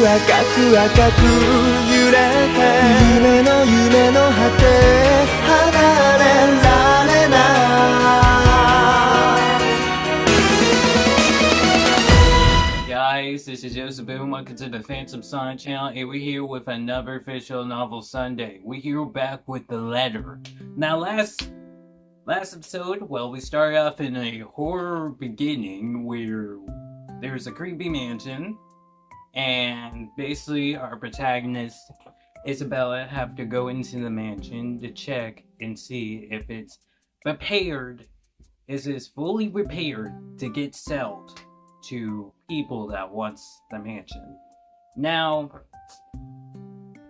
赤く赤く揺れて夢の夢の果て離れられない Guys, this is Joseph and welcome to the Phantom Sonic channel, and we're here with another official Novel Sunday. We're here back with the letter. Now last episode, well, we started off in a horror beginning where there's a creepy mansion, and basically our protagonist, Isabella, have to go into the mansion to check and see if it's repaired, is it fully repaired to get sold to people that wants the mansion. Now,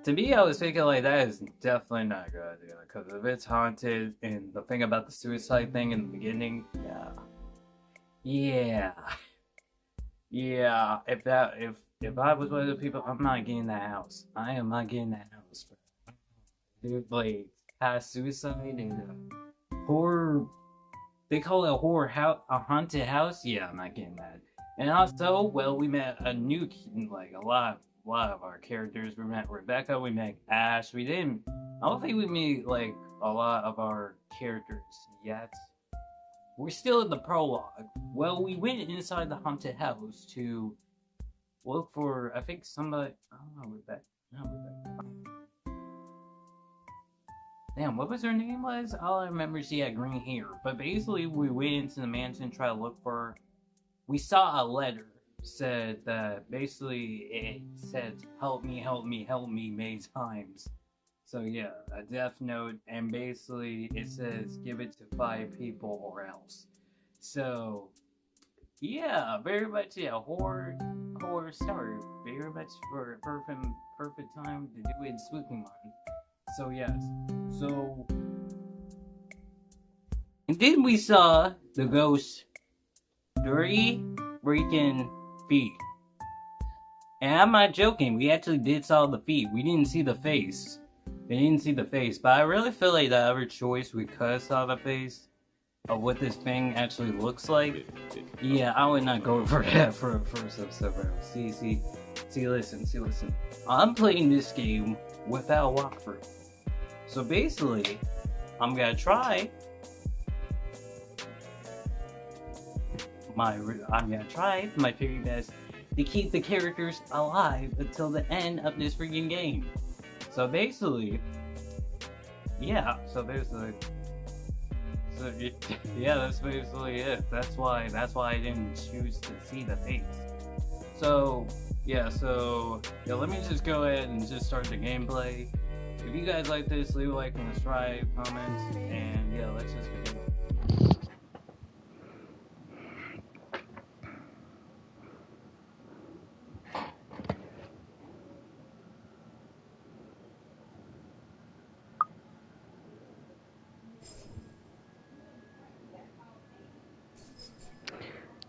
to me, I was thinking like that is definitely not a good idea, because if it's haunted, and the thing about the suicide thing in the beginning, yeah, if I was one of the people, I'm not getting that house. I am not getting that house, bro. Dude, like, past suicide and horror, they call it a horror house, a haunted house. Yeah, I'm not getting that. And also, well, we met a new, like, a lot of our characters. We met Rebecca, we met Ash. I don't think we meet, like, a lot of our characters yet. We're still in the prologue. Well, we went inside the haunted house to look for, I think somebody, I don't know, Rebecca. Damn, what was her name was? All I remember, she had green hair. But basically, we went into the mansion, try to look for her. We saw a letter said that basically it said help me many times. So yeah, a death note, and basically it says give it to 5 people or else. So yeah, very much horror story. Very much for a perfect time to do it in spooky month. So yes. So and then we saw the ghost 3 freaking feet. And I'm not joking, we actually did saw the feet. We didn't see the face. But I really feel like the other choice we could have saw the face of what this thing actually looks like. Yeah, I would not go for that for a first episode, bro. See, listen. I'm playing this game without a walkthrough. So basically, I'm gonna try my very best to keep the characters alive until the end of this freaking game. So basically, yeah. So yeah, that's basically it. That's why I didn't choose to see the face. So yeah. Let me just go ahead and just start the gameplay. If you guys like this, leave a like and subscribe, comments, and yeah, let's just begin.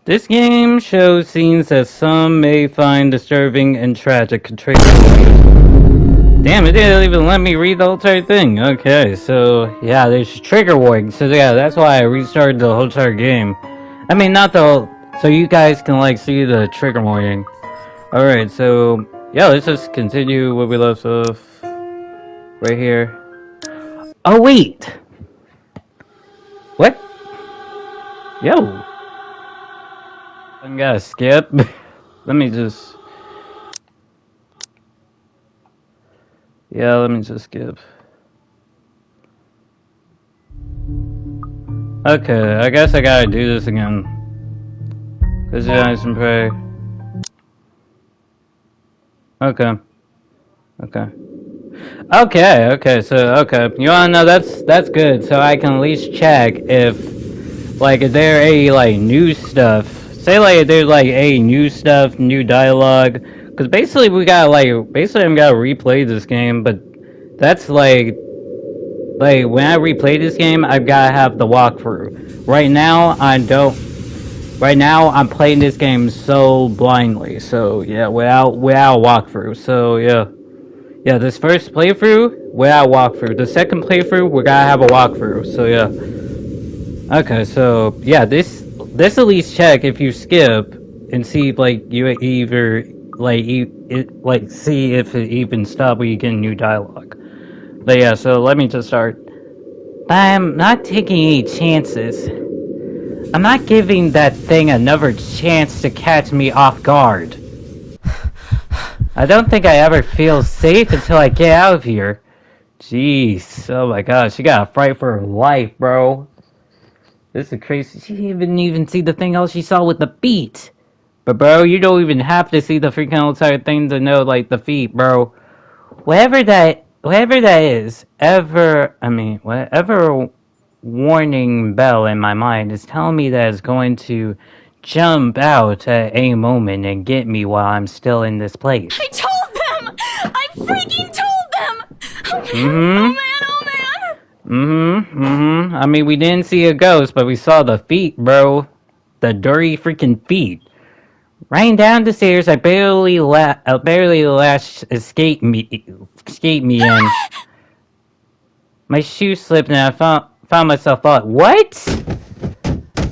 This game shows scenes that some may find disturbing and tragic. Damn, it didn't even let me read the whole entire thing. Okay, so yeah, there's trigger warning. So yeah, that's why I restarted the whole entire game. I mean, not the whole, so you guys can like see the trigger warning. Alright, so yeah, let's just continue what we left off right here. Oh wait! What? Yo! I gotta skip. Let me just skip. Okay, I guess I gotta do this again. Cause you guys can pray. Okay. You wanna know, that's good. So I can at least check if there a new stuff. Say if there's a new stuff, new dialogue, because basically I'm gotta replay this game, but that's when I replay this game, I've gotta have the walkthrough. Right now I'm playing this game so blindly, so yeah, without a walkthrough. So yeah, this first playthrough without walkthrough. The second playthrough we gotta have a walkthrough. So yeah. Okay, so yeah, this at least check if you skip and see you either see if it even stopped when you get new dialogue. But yeah, so let me just start. But I'm not taking any chances. I'm not giving that thing another chance to catch me off guard. I don't think I ever feel safe until I get out of here. Jeez, oh my gosh, she got a fright for her life, bro. This is crazy. She didn't even see the thing else she saw with the feet. But bro, you don't even have to see the freaking entire thing to know, like, the feet, bro. Whatever that is, whatever warning bell in my mind is telling me that it's going to jump out at any moment and get me while I'm still in this place. I told them! I freaking told them! I mean, we didn't see a ghost, but we saw the feet, bro. The dirty freaking feet. Running down the stairs, I barely let escape me in. My shoe slipped and I found myself out. What?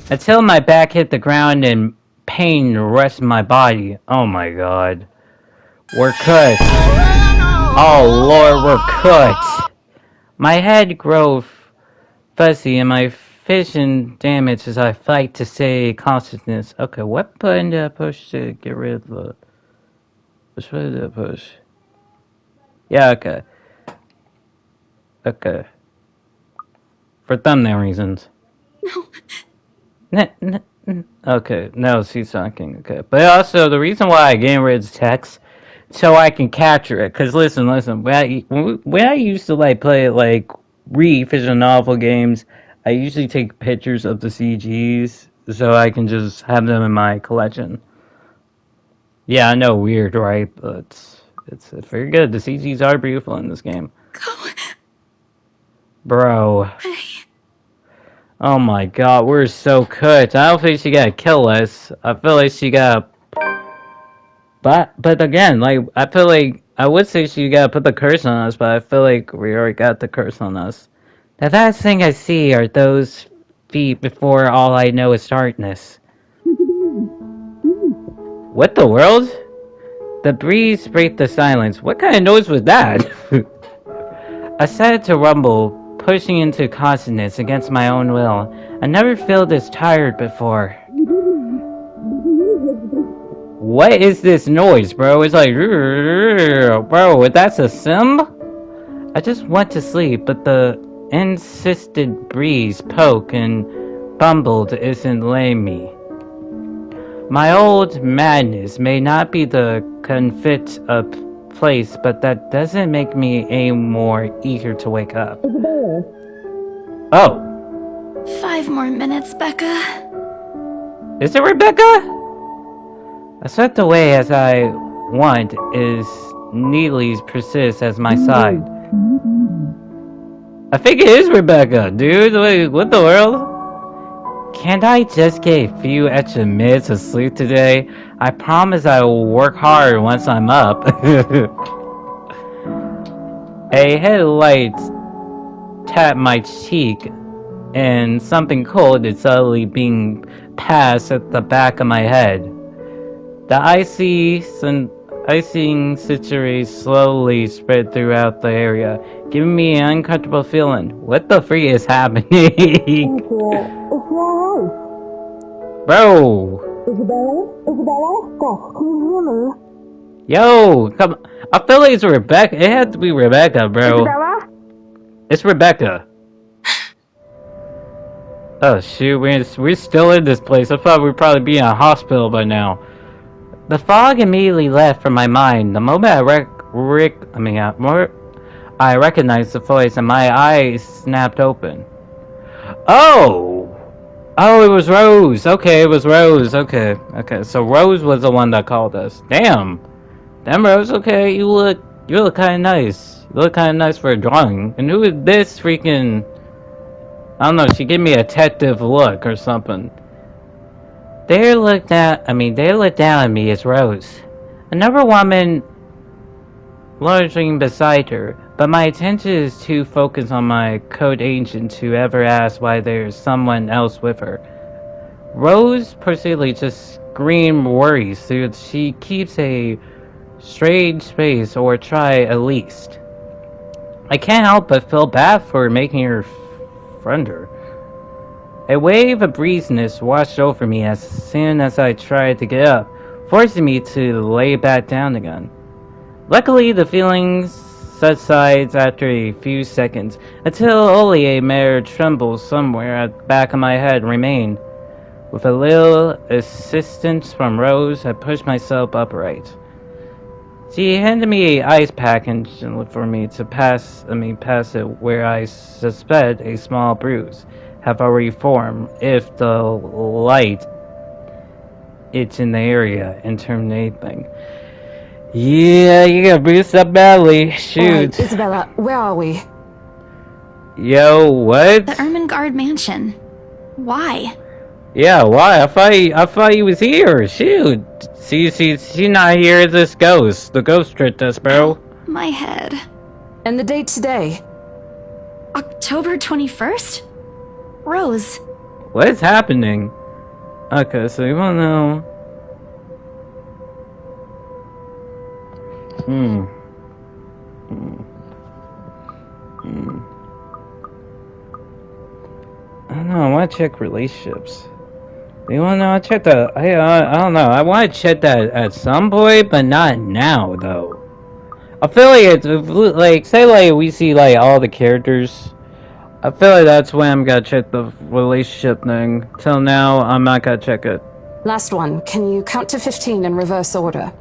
Until my back hit the ground and pain rushed my body. Oh my god. We're cooked. Oh lord, we're cooked. My head grew fuzzy and my vision damaged as I fight to stay consciousness. Okay, what button did I push to get rid of the... Which button did I push? Yeah, okay. Okay. For thumbnail reasons. No. Okay, no, she's talking. Okay, but also the reason why I get rid of text so I can capture it. Cause listen, when I used to read visual novel games, I usually take pictures of the CGs so I can just have them in my collection. Yeah, I know, weird, right? But it's very good. The CGs are beautiful in this game. Go. Bro. Oh my god, we're so cooked. I don't think she gotta kill us. I feel like she gotta... But again, I feel like... I would say she gotta put the curse on us, but I feel like we already got the curse on us. The last thing I see are those feet before all I know is darkness. What the world? The breeze break the silence. What kind of noise was that? I started to rumble, pushing into consciousness against my own will. I never felt this tired before. What is this noise, bro? It's like, bro, that's a sim? I just went to sleep, but the insisted breeze poke and bumbled isn't letting me. My old madness may not be the confit of place, but that doesn't make me any more eager to wake up. Oh. 5 more minutes, Becca. Is it Rebecca? I swept away as I want is neatly persist as my side. I think it is Rebecca, dude. Wait, what the world? Can't I just get a few extra minutes of sleep today? I promise I will work hard once I'm up. A headlight tapped my cheek, and something cold is suddenly being passed at the back of my head. The icing situation slowly spread throughout the area, giving me an uncomfortable feeling. What the freak is happening? Bro! Isabella, can you hear me? Yo, come on. I feel like it's Rebecca. It had to be Rebecca, bro. Isabella? It's Rebecca. Oh shoot, we're still in this place. I thought we'd probably be in a hospital by now. The fog immediately left from my mind. The moment I recognized the voice and my eyes snapped open. Oh, it was Rose. Okay, it was Rose. Okay. So Rose was the one that called us. Damn, Rose. Okay, you look kind of nice. You look kind of nice for a drawing. And who is this freaking? I don't know. She gave me a detective look or something. They looked down at me as Rose. Another woman loitering beside her, but my attention is too focused on my code agent to ever ask why there's someone else with her. Rose personally just screamed worries, so she keeps a strange space, or try at least. I can't help but feel bad for making her friender. A wave of breeziness washed over me as soon as I tried to get up, forcing me to lay back down again. Luckily, the feelings subsides after a few seconds, until only a mere tremble somewhere at the back of my head remained. With a little assistance from Rose, I pushed myself upright. She handed me an ice pack and for me to pass it where I suspect a small bruise have already formed if the light it's in the area and turn anything. Yeah, you got bruised up badly. Shoot. Alright, Isabella, where are we? Yo, what? The Ermengarde mansion. Why? Yeah, why? I thought you was here. Shoot. She not here. This ghost. The ghost tricked us, bro. My head. And the date today? October 21st? Rose. What is happening? Okay, so you wanna know? I don't know. I want to check relationships. You wanna know? I check that. I don't know. I want to check that at some point, but not now, though. I feel like it's like say like we see like all the characters. I feel like that's when I'm gonna check the relationship thing. Till now, I'm not gonna check it. Last one. Can you count to 15 in reverse order?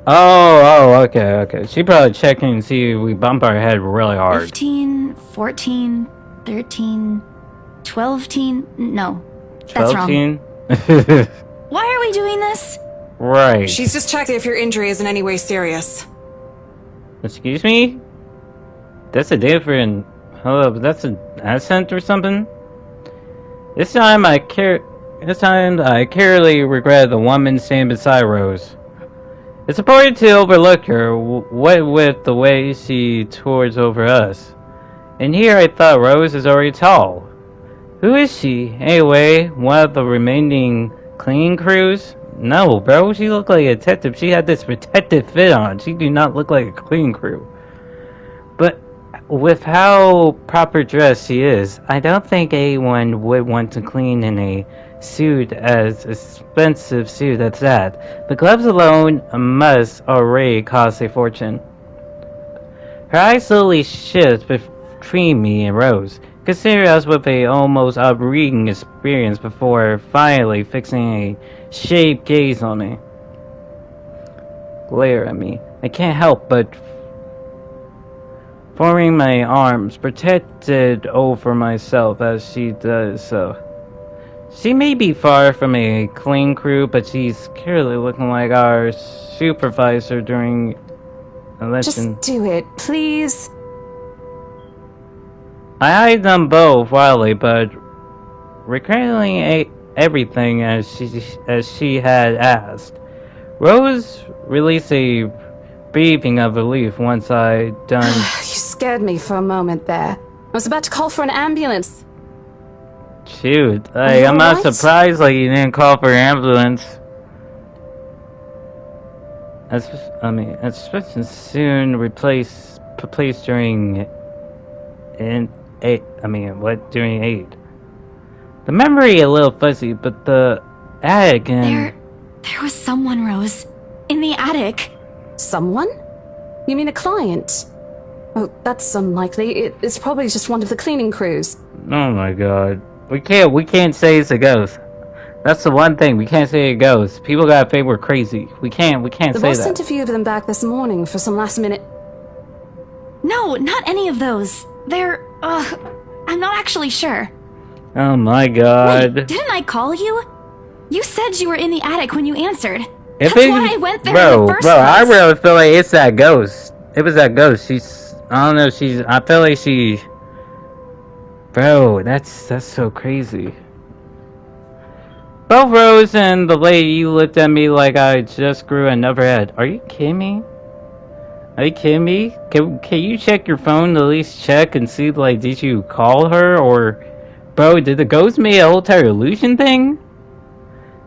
Okay. She probably checking and see if we bump our head really hard. 15, 14, 13, 12 teen. No, that's 12 wrong. teen? Why are we doing this? Right. She's just checking if your injury is in any way serious. Excuse me? That's a different... Hello, that's an accent or something? This time I carefully regret the woman standing beside Rose. It's important to overlook her, what with the way she towards over us. And here I thought Rose is already tall. Who is she? Anyway, one of the remaining cleaning crews? No, bro, she looked like a detective. She had this protective fit on. She do not look like a cleaning crew. But with how proper dressed she is, I don't think anyone would want to clean in a suit as expensive suit as that. The gloves alone must already cost a fortune. Her eyes slowly shift between me and Rose, considering us with a almost upbreeding experience before finally fixing a sharp gaze on me. Glare at me. I can't help but forming my arms, protected over myself as she does so. She may be far from a clean crew, but she's clearly looking like our supervisor during election. Just do it, please. I eyed them both wildly, but recalling everything as she had asked. Rose released a breathing of relief once I done. You scared me for a moment there. I was about to call for an ambulance. Shoot, you I'm not alright? surprised like you didn't call for an ambulance. Especially soon replaced during during aid. The memory a little fuzzy, but the attic and There was someone, Rose. In the attic. Someone? You mean a client? Oh, that's unlikely. It's probably just one of the cleaning crews. oh my god. We can't say it's a ghost. That's the one thing, we can't say a ghost. People gotta think we're crazy. We can't The say boss that. interviewed them back this morning for some last minute. No, not any of those. They're, I'm not actually sure. Oh my god. Wait, didn't I call you? You said you were in the attic when you answered. If That's it- why I went there bro, in the first bro, I place. really feel like it's that ghost. It was that ghost. I don't know, I feel like she... Bro, that's so crazy. Both Rose and the lady you looked at me like I just grew another head. Are you kidding me? Are you kidding me? Can you check your phone to at least check and see, like, did you call her or... Bro, did the ghost make a whole entire illusion thing?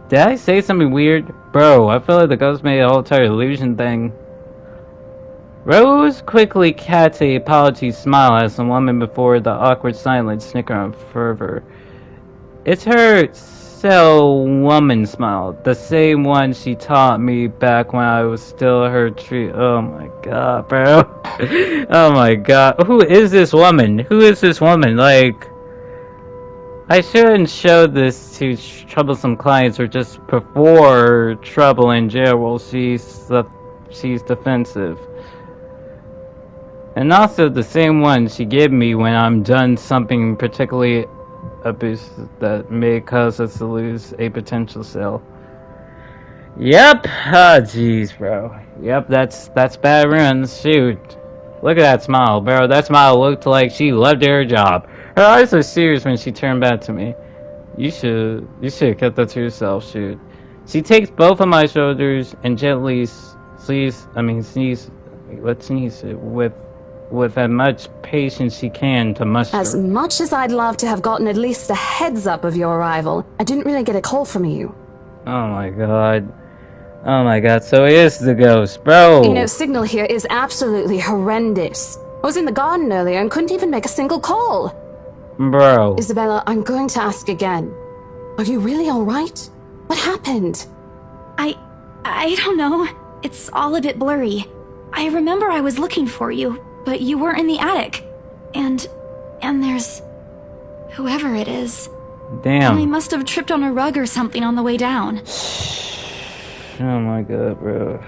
Did I say something weird? Bro, I feel like the ghost made a whole entire illusion thing. Rose quickly cats a apology smile as the woman before the awkward silence snicker on fervor. It's her woman smile, the same one she taught me back when I was still her tree. Oh my god, bro. Oh my god. Who is this woman? Who is this woman? Like, I shouldn't show this to troublesome clients or just before trouble in jail while she's defensive. And also the same one she gave me when I'm done something particularly abusive that may cause us to lose a potential sale. Yep. Ah, jeez, bro. Yep, that's bad runs. Shoot. Look at that smile, bro. That smile looked like she loved her job. Her eyes were serious when she turned back to me. You should have kept that to yourself, shoot. She takes both of my shoulders and gently sneeze with as much patience she can to muster. As much as I'd love to have gotten at least a heads up of your arrival, I didn't really get a call from you. Oh my god. Oh my god, so it is the ghost, bro. You know, signal here is absolutely horrendous. I was in the garden earlier and couldn't even make a single call. Bro. Isabella, I'm going to ask again. Are you really alright? What happened? I don't know. It's all a bit blurry. I remember I was looking for you, but you weren't in the attic. And there's whoever it is. Damn. And they must have tripped on a rug or something on the way down. Oh my god, bro.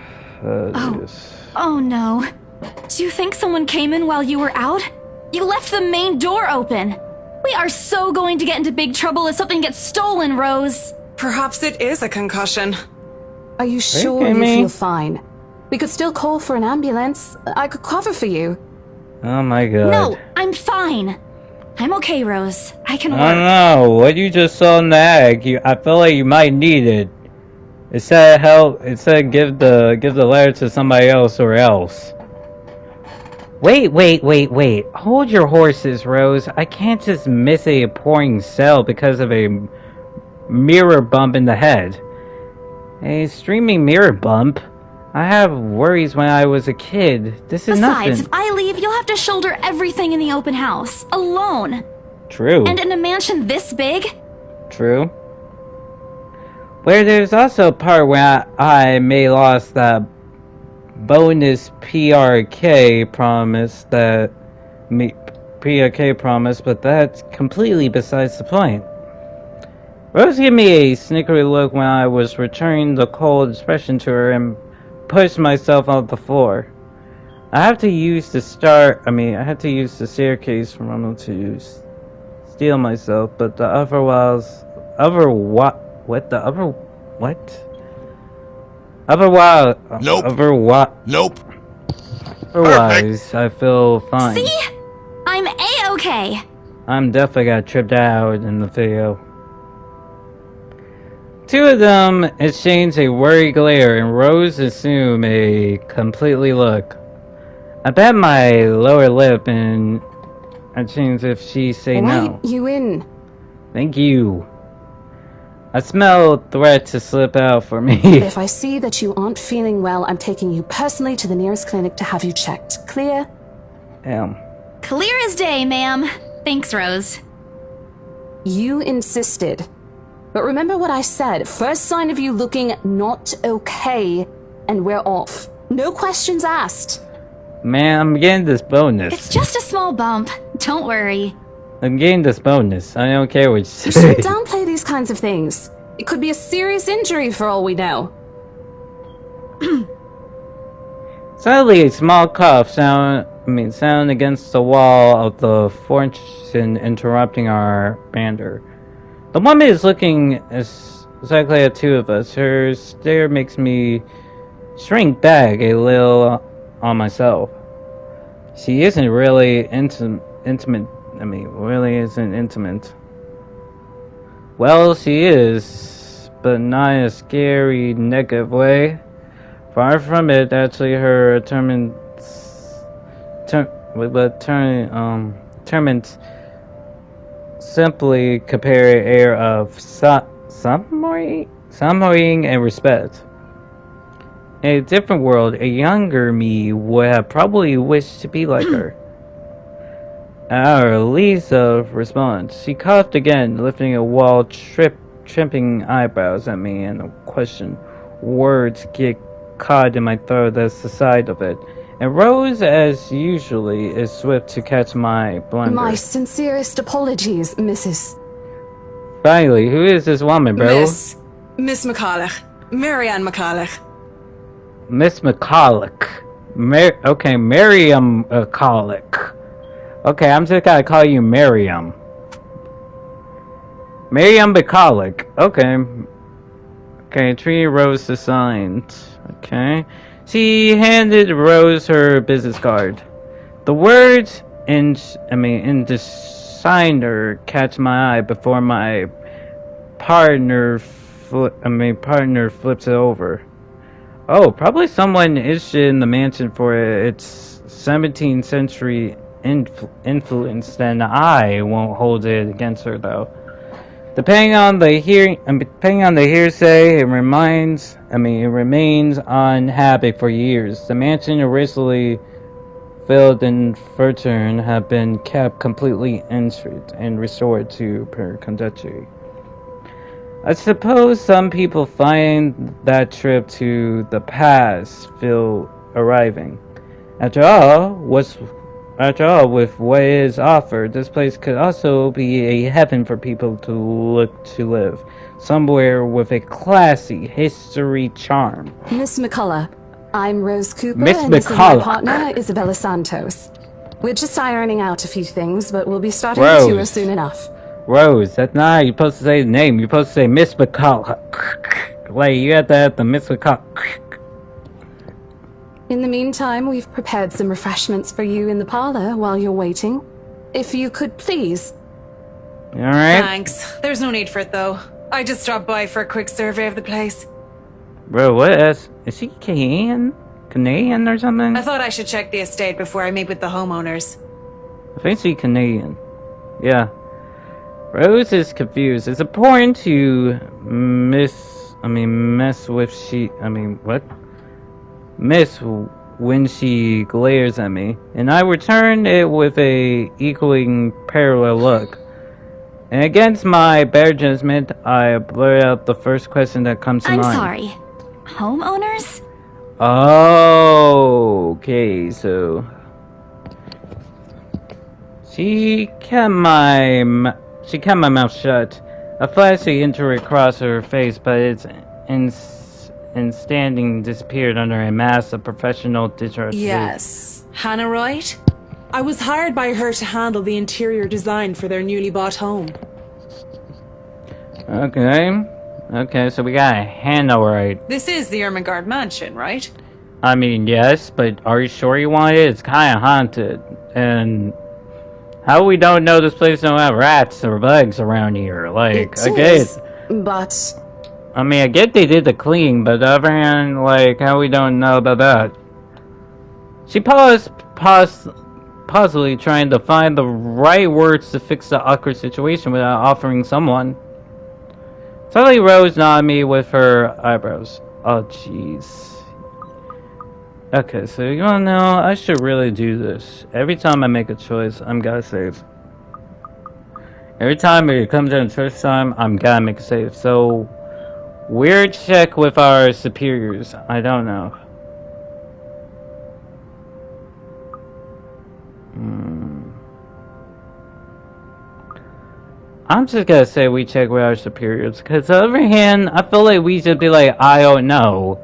Oh no. Do you think someone came in while you were out? You left the main door open. We are so going to get into big trouble if something gets stolen, Rose. Perhaps it is a concussion. Are you sure you feel fine? We could still call for an ambulance. I could cover for you. Oh my god. No, I'm fine. I'm okay, Rose. I can work. I don't know. What you just saw in the attic, I feel like you might need it. It said help. It said give the letter to somebody else or else. Wait. Hold your horses, Rose. I can't just miss a pouring cell because of a mirror bump in the head. A streaming mirror bump? I have worries when I was a kid. This is nothing. Besides, if I leave, you'll have to shoulder everything in the open house. Alone. True. And in a mansion this big? True. Where there's also a part where I may lost that bonus PRK promise but that's completely besides the point. Rose gave me a snickery look when I was returning the cold expression to her and pushed myself off the floor. I had to use the staircase from Ronald to steel myself, but the otherwise I feel fine. See? I'm A-okay. I'm definitely got tripped out in the video. Two of them exchange a worried glare, and Rose assume a completely look. I bet my lower lip and I change if she say no. Right, you in. Thank you. I smell threat to slip out for me. If I see that you aren't feeling well, I'm taking you personally to the nearest clinic to have you checked. Clear? Damn. Clear as day, ma'am. Thanks, Rose. You insisted. But remember what I said. First sign of you looking not okay, and we're off. No questions asked. Man, I'm getting this bonus. It's just a small bump. Don't worry. I'm getting this bonus. I don't care what you You say. shouldn't downplay these kinds of things. It could be a serious injury for all we know. Suddenly, a small cough sound against the wall of the fortune interrupting our banter. The woman is looking exactly at two of us. Her stare makes me shrink back a little on myself. She isn't really intimate. Really isn't intimate. Well, she is, but not in a scary, negative way. Far from it, actually, her determined simply compare air of submarine and respect. In a different world, a younger me would have probably wished to be like her. Our Lisa responds. She coughed again, lifting a wall, tripping eyebrows at me and question. Words get caught in my throat, that's the side of it. And Rose, as usually, is swift to catch my blunder. My sincerest apologies, Mrs. Finally, who is this woman, bro? Miss McCulloch. Marianne McCulloch. Miss McCulloch. Okay, Miriam McCulloch. Okay, I'm just gonna call you Miriam. Miriam McCulloch. Okay. Okay, treating Rose the signed. Okay. She handed Rose her business card. The words in the signer catch my eye before my partner flips it over. Oh, probably someone issued in the mansion for its 17th century influence. Then I won't hold it against her, though. Depending on the hearsay, it remains uninhabited for years. The mansion originally filled in furniture have been kept completely entered and restored to per conductory. I suppose some people find that trip to the past feel arriving. After all, with what is offered, this place could also be a heaven for people to look to live. Somewhere with a classy history charm. Miss McCullough, I'm Rose Cooper, Miss and this is my McCulloch. partner, Isabella Santos. We're just ironing out a few things, but we'll be starting Rose. the tour soon enough. Rose, that's not how you're supposed to say the name. You're supposed to say Miss McCulloch. Like, you have to have the Miss McCulloch. In the meantime, we've prepared some refreshments for you in the parlor while you're waiting. If you could please. Alright? Thanks. There's no need for it, though. I just stopped by for a quick survey of the place. Bro, what is he Canadian? Canadian or something? I thought I should check the estate before I meet with the homeowners. I think she's Canadian. Yeah. Rose is confused. It's important to miss when she glares at me, and I return it with a equaling parallel look. And against my better judgment, I blurt out the first question that comes to I'm mind. sorry. Homeowners? Oh, okay, so she kept my mouth shut. A flash entered across her face, but its standing disappeared under a mass of professional distrust. Yes. Hannah Wright? I was hired by her to handle the interior design for their newly bought home. Okay, so we got a Hannah Wright. This is the Ermengarde mansion, right? I mean, yes, but are you sure you want it? It's kind of haunted. And how we don't know this place don't have rats or bugs around here? Like, I get it. But I mean, I get they did the cleaning, but the other hand, like, how we don't know about that? She paused, possibly trying to find the right words to fix the awkward situation without offering someone. Suddenly Rose nodded me with her eyebrows. Oh, jeez. Okay, so you wanna know, I should really do this. Every time I make a choice, I'm gotta save. Every time it comes down to choice time, I'm gotta make a save. So, weird check with our superiors. I don't know. I'm just gonna say we check with our superiors, because on the other hand, I feel like we should be like, I don't know.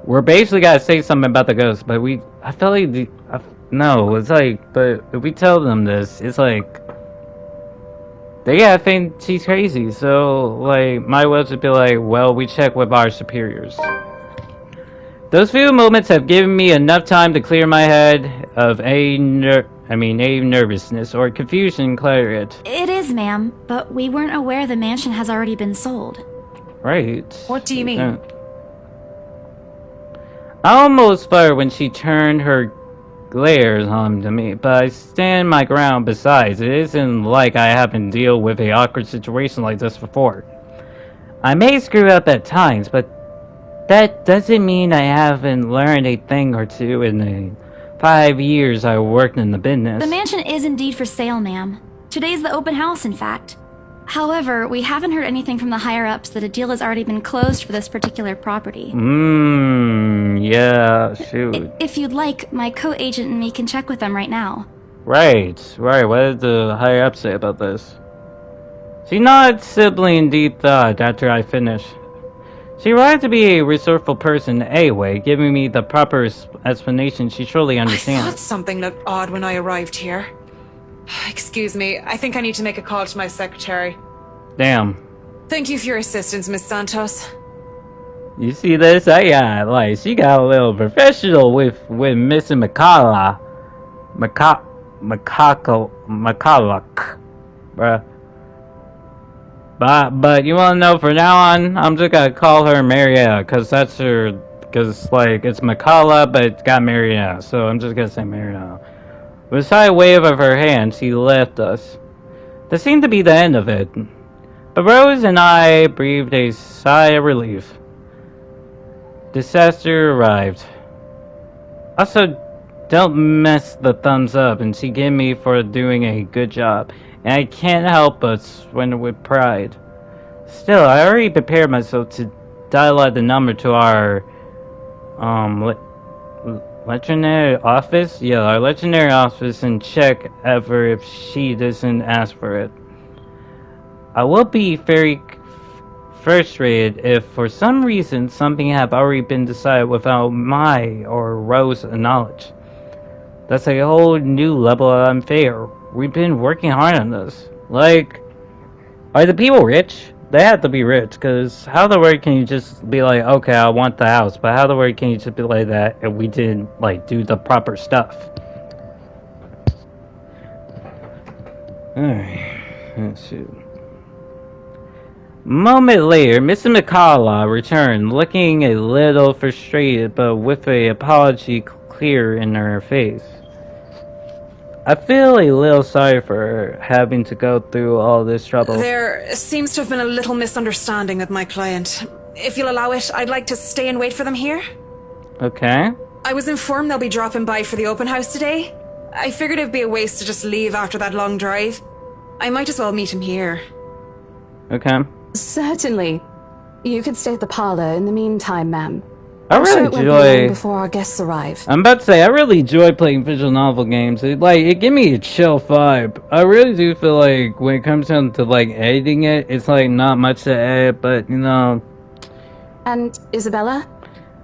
We're basically gotta say something about the ghost, but I feel like, no, it's like, but if we tell them this, it's like, they gotta think she's crazy, so, like, might well just be like, well, we check with our superiors. Those few moments have given me enough time to clear my head of a nervousness or confusion and clear it. It is, ma'am, but we weren't aware the mansion has already been sold. Right. What do you mean? I almost fired when she turned her glares on to me, but I stand my ground. Besides, it isn't like I haven't dealt with an awkward situation like this before. I may screw up at times, but that doesn't mean I haven't learned a thing or two in the 5 years I worked in the business. The mansion is indeed for sale, ma'am. Today's the open house, in fact. However, we haven't heard anything from the higher-ups that a deal has already been closed for this particular property. Yeah, shoot. If you'd like, my co-agent and me can check with them right now. Right. What did the higher-ups say about this? She nodded simply in deep thought after I finished. She wanted to be a resourceful person anyway, giving me the proper explanation she surely I understands. thought something looked odd when I arrived here. Excuse me, I think I need to make a call to my secretary. Damn. Thank you for your assistance, Miss Santos. You see this? She got a little professional with Mr. McCulloch. Bruh. But you wanna know, from now on, I'm just gonna call her Marietta, cause it's McCulloch, but it's got Marietta, so I'm just gonna say Marietta. With a slight wave of her hand, she left us. This seemed to be the end of it. But Rose and I breathed a sigh of relief. Disaster arrived. Also, don't mess the thumbs up and she gave me for doing a good job, and I can't help but swim with pride. Still, I already prepared myself to dial out the number to our, legendary office? Yeah, our legendary office, and check ever if she doesn't ask for it. I will be very frustrated if for some reason something have already been decided without my or Rose's knowledge. That's a whole new level of unfair. We've been working hard on this. Like, are the people rich? They have to be rich, because how the word can you just be like, okay, I want the house, but how the word can you just be like that if we didn't, like, do the proper stuff? Alright, let's see. A moment later, Mr. McCulloch returned, looking a little frustrated, but with an apology clear in her face. I feel a little sorry for her having to go through all this trouble. There seems to have been a little misunderstanding with my client. If you'll allow it, I'd like to stay and wait for them here. Okay. I was informed they'll be dropping by for the open house today. I figured it'd be a waste to just leave after that long drive. I might as well meet him here. Okay. Certainly. You could stay at the parlor in the meantime, ma'am. I I'm really sure it won't be long enjoy... before our guests arrive. I'm about to say, I really enjoy playing visual novel games. It give me a chill vibe. I really do feel like when it comes down to, like, editing it, it's, like, not much to edit, but, you know... And, Isabella?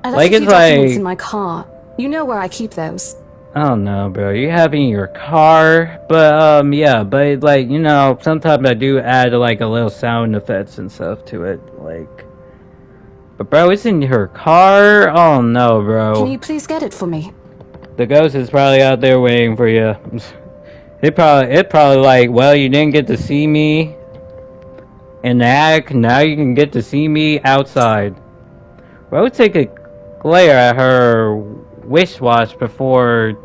I left Like, a few it's documents like- in my car. You know where I keep those. I don't know, bro. You have it in your car, but, yeah, but, like, you know, sometimes I do add, like, a little sound effects and stuff to it, like... But bro, it's in her car? Oh no, bro. Can you please get it for me? The ghost is probably out there waiting for you. It probably like, well, you didn't get to see me in the attic, now you can get to see me outside. Bro, take a glare at her wristwatch before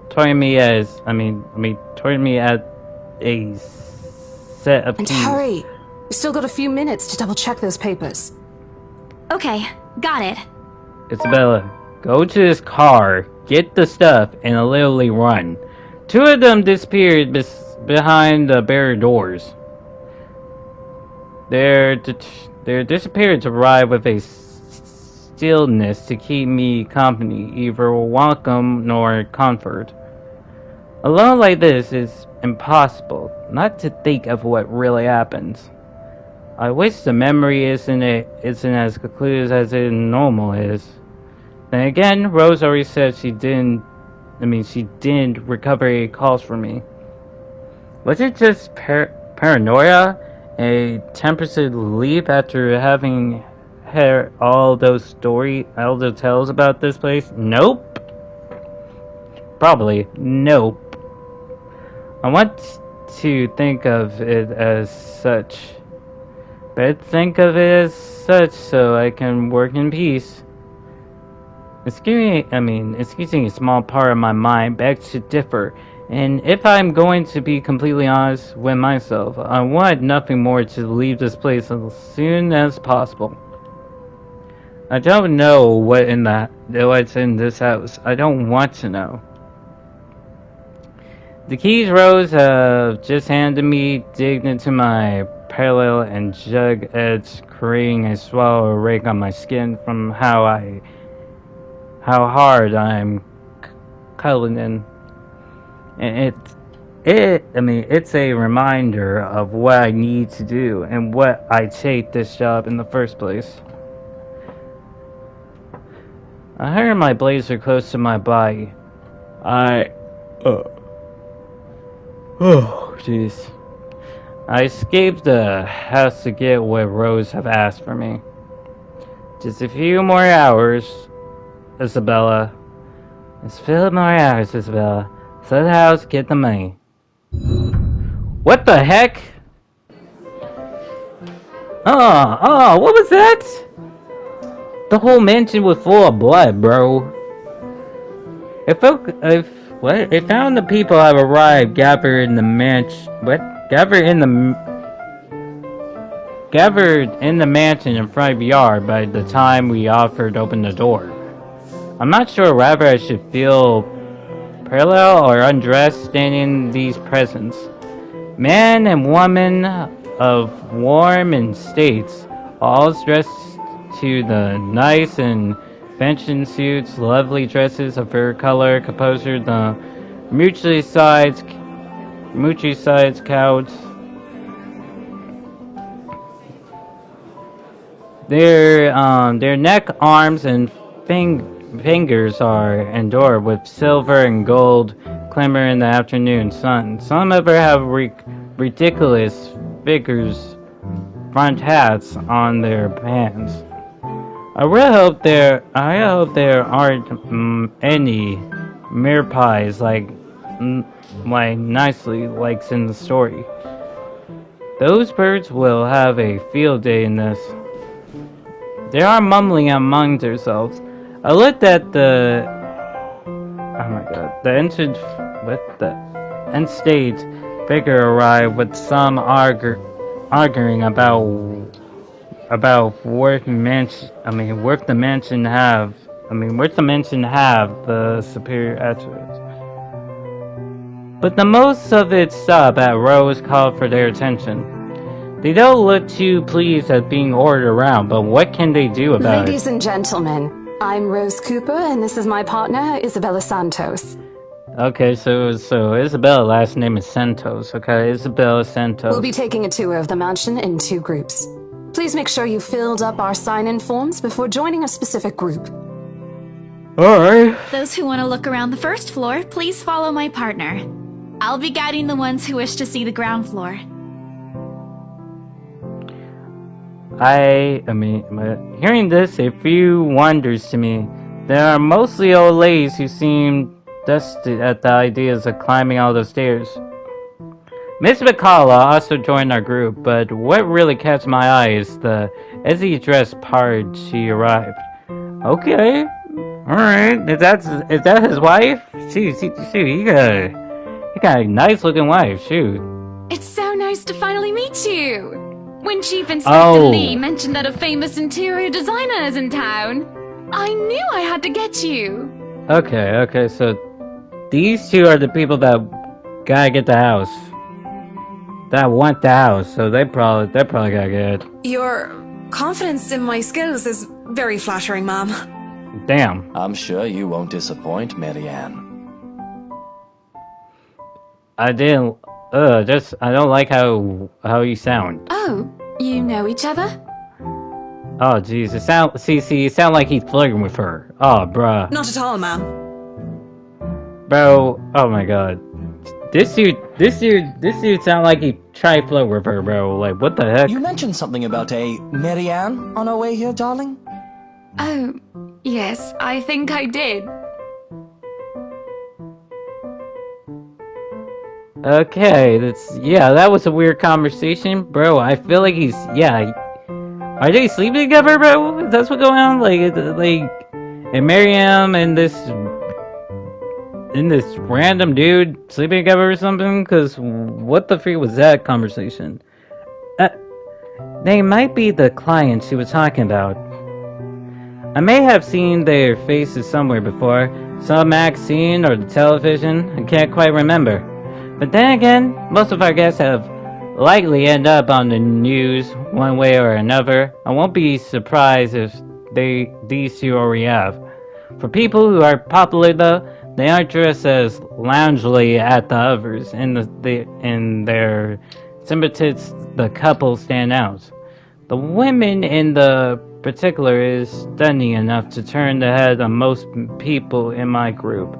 turning me as, turning me at a set of And keys. hurry! We still got a few minutes to double check those papers. Okay, got it. Isabella, go to this car, get the stuff, and literally run. Two of them disappeared behind the barrier doors. They're disappeared to arrive with a stillness to keep me company, either welcome nor comfort. Alone like this is impossible, not to think of what really happens. I wish the memory isn't as conclusive as it normal is. Then again, Rose already said she didn't recover any calls from me. Was it just paranoia? A temporary leap after having heard all those tales about this place? Nope. Probably nope. I want to think of it as such. But think of it as such so I can work in peace. Excusing a small part of my mind begs to differ, and if I'm going to be completely honest with myself, I want nothing more to leave this place as soon as possible. I don't know what's in this house. I don't want to know. The keys Rose just handed me digged into my parallel and jug edge, creating a swallow rake on my skin from how hard I'm cuddling in. And it's a reminder of what I need to do and what I take this job in the first place. I heard my blazer close to my body. Oh, jeez. I escaped the house to get what Rose have asked for me. Just a few more hours, Isabella. Just a few more hours, Isabella. Sell the house, get the money. What the heck? What was that? The whole mansion was full of blood, bro. It found the people have arrived gathered in the mansion in front of the yard by the time we offered to open the door. I'm not sure whether I should feel parallel or undressed standing in these presents. Man and woman of warm estates, all dressed to the nice and pension suits, lovely dresses of her color, composure, the mutually sized couch. Their neck, arms, and fingers are adorned with silver and gold glimmer in the afternoon sun. Some of them have ridiculous figures, front hats on their hands. I hope there aren't any mere pies like nicely likes in the story. Those birds will have a field day in this. They are mumbling among themselves. I looked at the end stage figure arrived with some arguing about worth the mansion have the superior attributes. But the most of it stop at Rose called for their attention. They don't look too pleased at being ordered around, but what can they do about it? Ladies and gentlemen, I'm Rose Cooper, and this is my partner, Isabella Santos. Okay, so Isabella, last name is Santos, okay? Isabella Santos. We'll be taking a tour of the mansion in 2 groups. Please make sure you filled up our sign-in forms before joining a specific group. Alright. Those who want to look around the first floor, please follow my partner. I'll be guiding the ones who wish to see the ground floor. Hearing this, a few wonders to me. There are mostly old ladies who seem dusted at the ideas of climbing all those stairs. Miss McCullough also joined our group, but what really catch my eye is the Ezzy dress part she arrived. Okay, alright, is that his wife? Shoot, he got a nice looking wife, shoot. It's so nice to finally meet you! When Chief Inspector Lee mentioned that a famous interior designer is in town, I knew I had to get you. Okay, so these two are the people that gotta get the house. That want the house, so they're probably gotta get it. Your confidence in my skills is very flattering, ma'am. Damn. I'm sure you won't disappoint, Marianne. I don't like how you sound. Oh, you know each other? Oh jeez, it sound like he's flirting with her. Oh bruh. Not at all, ma'am. Bro, oh my god. This dude sound like he tried to flirt with her, bro. Like, what the heck? You mentioned something about a Marianne on our way here, darling? Oh, yes, I think I did. Okay, that was a weird conversation, bro. I feel like are they sleeping together, bro? That's what's going on? And Miriam and this random dude sleeping together or something? Cause what the freak was that conversation? They might be the clients she was talking about. I may have seen their faces somewhere before, some magazine or the television, I can't quite remember. But then again, most of our guests have likely end up on the news one way or another. I won't be surprised if these two already have. For people who are popular though, they aren't dressed as loungily at the others. In their symptoms, the couple stand out. The women in the particular is stunning enough to turn the head of most people in my group.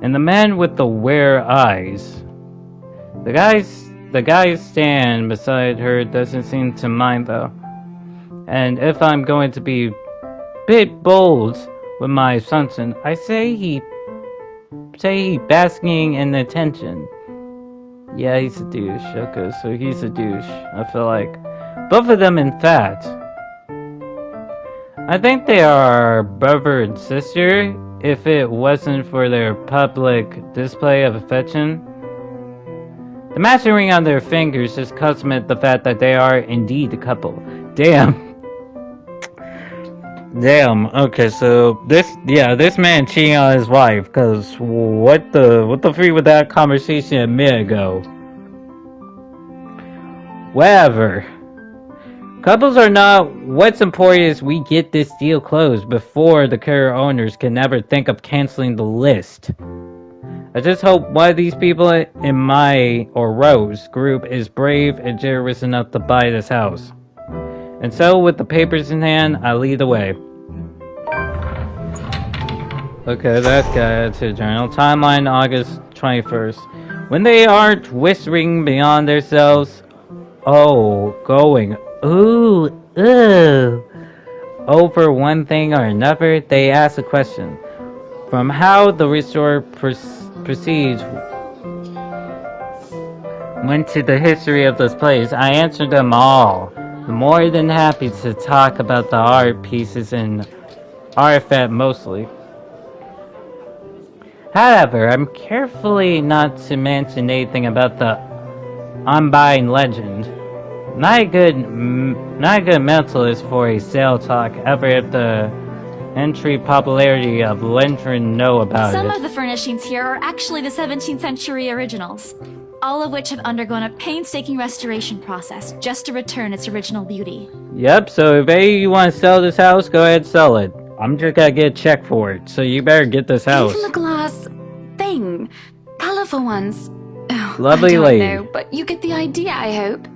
And the man with the weird eyes. The guy stand beside her doesn't seem to mind though. And if I'm going to be a bit bold with my assumption, I say he basking in attention. Yeah, he's a douche. Okay, so he's a douche. I feel like both of them, in fact. I think they are brother and sister, if it wasn't for their public display of affection. The matching ring on their fingers just consummate the fact that they are indeed a couple. Damn. Okay, so this man cheating on his wife, cause what the freak with that conversation a minute ago? Whatever. Couples are not. What's important is we get this deal closed before the current owners can ever think of canceling the list. I just hope one of these people in my, or Rose, group is brave and generous enough to buy this house. And so, with the papers in hand, I lead the way. Okay, that got to the journal. Timeline, August 21st. When they aren't whispering beyond themselves, over one thing or another, they ask a question. From how the restore proceeds went to the history of this place, I answered them all. More than happy to talk about the art pieces and artifact mostly. However, I'm carefully not to mention anything about the undying legend. Not a good mentalist for a sale talk ever if the entry popularity of Lantern know about Some it. of the furnishings here are actually the 17th century originals, all of which have undergone a painstaking restoration process just to return its original beauty. Yep, so if you want to sell this house, go ahead and sell it. I'm just gonna get a check for it, so you better get this house. Even the glass thing. Colorful ones. Oh, Lovely I don't lady. know, but you get the idea, I hope.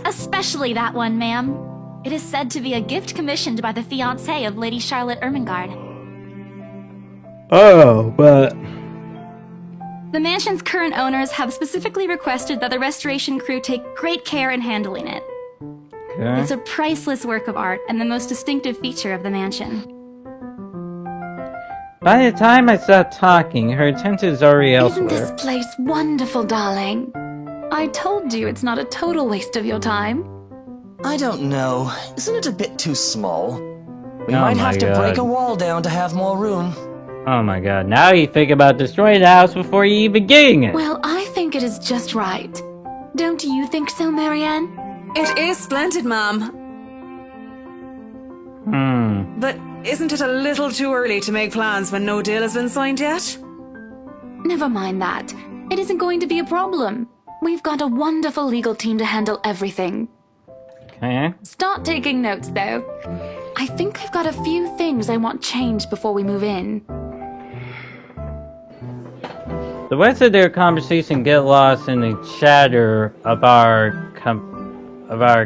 Especially that one, ma'am. It is said to be a gift commissioned by the fiancé of Lady Charlotte Ermengarde. Oh, but... The mansion's current owners have specifically requested that the restoration crew take great care in handling it. Okay. It's a priceless work of art and the most distinctive feature of the mansion. By the time I stopped talking, her attention is already Isn't elsewhere. this place wonderful, darling? I told you it's not a total waste of your time. I don't know. Isn't it a bit too small? We Oh might my have to break God. a wall down to have more room. Oh my god, now you think about destroying the house before you even getting it. Well, I think it is just right. Don't you think so, Marianne? It is splendid, ma'am. But isn't it a little too early to make plans when no deal has been signed yet? Never mind that. It isn't going to be a problem. We've got a wonderful legal team to handle everything. Okay. Start taking notes, though. I think I've got a few things I want changed before we move in. The rest of their conversation get lost in the chatter of our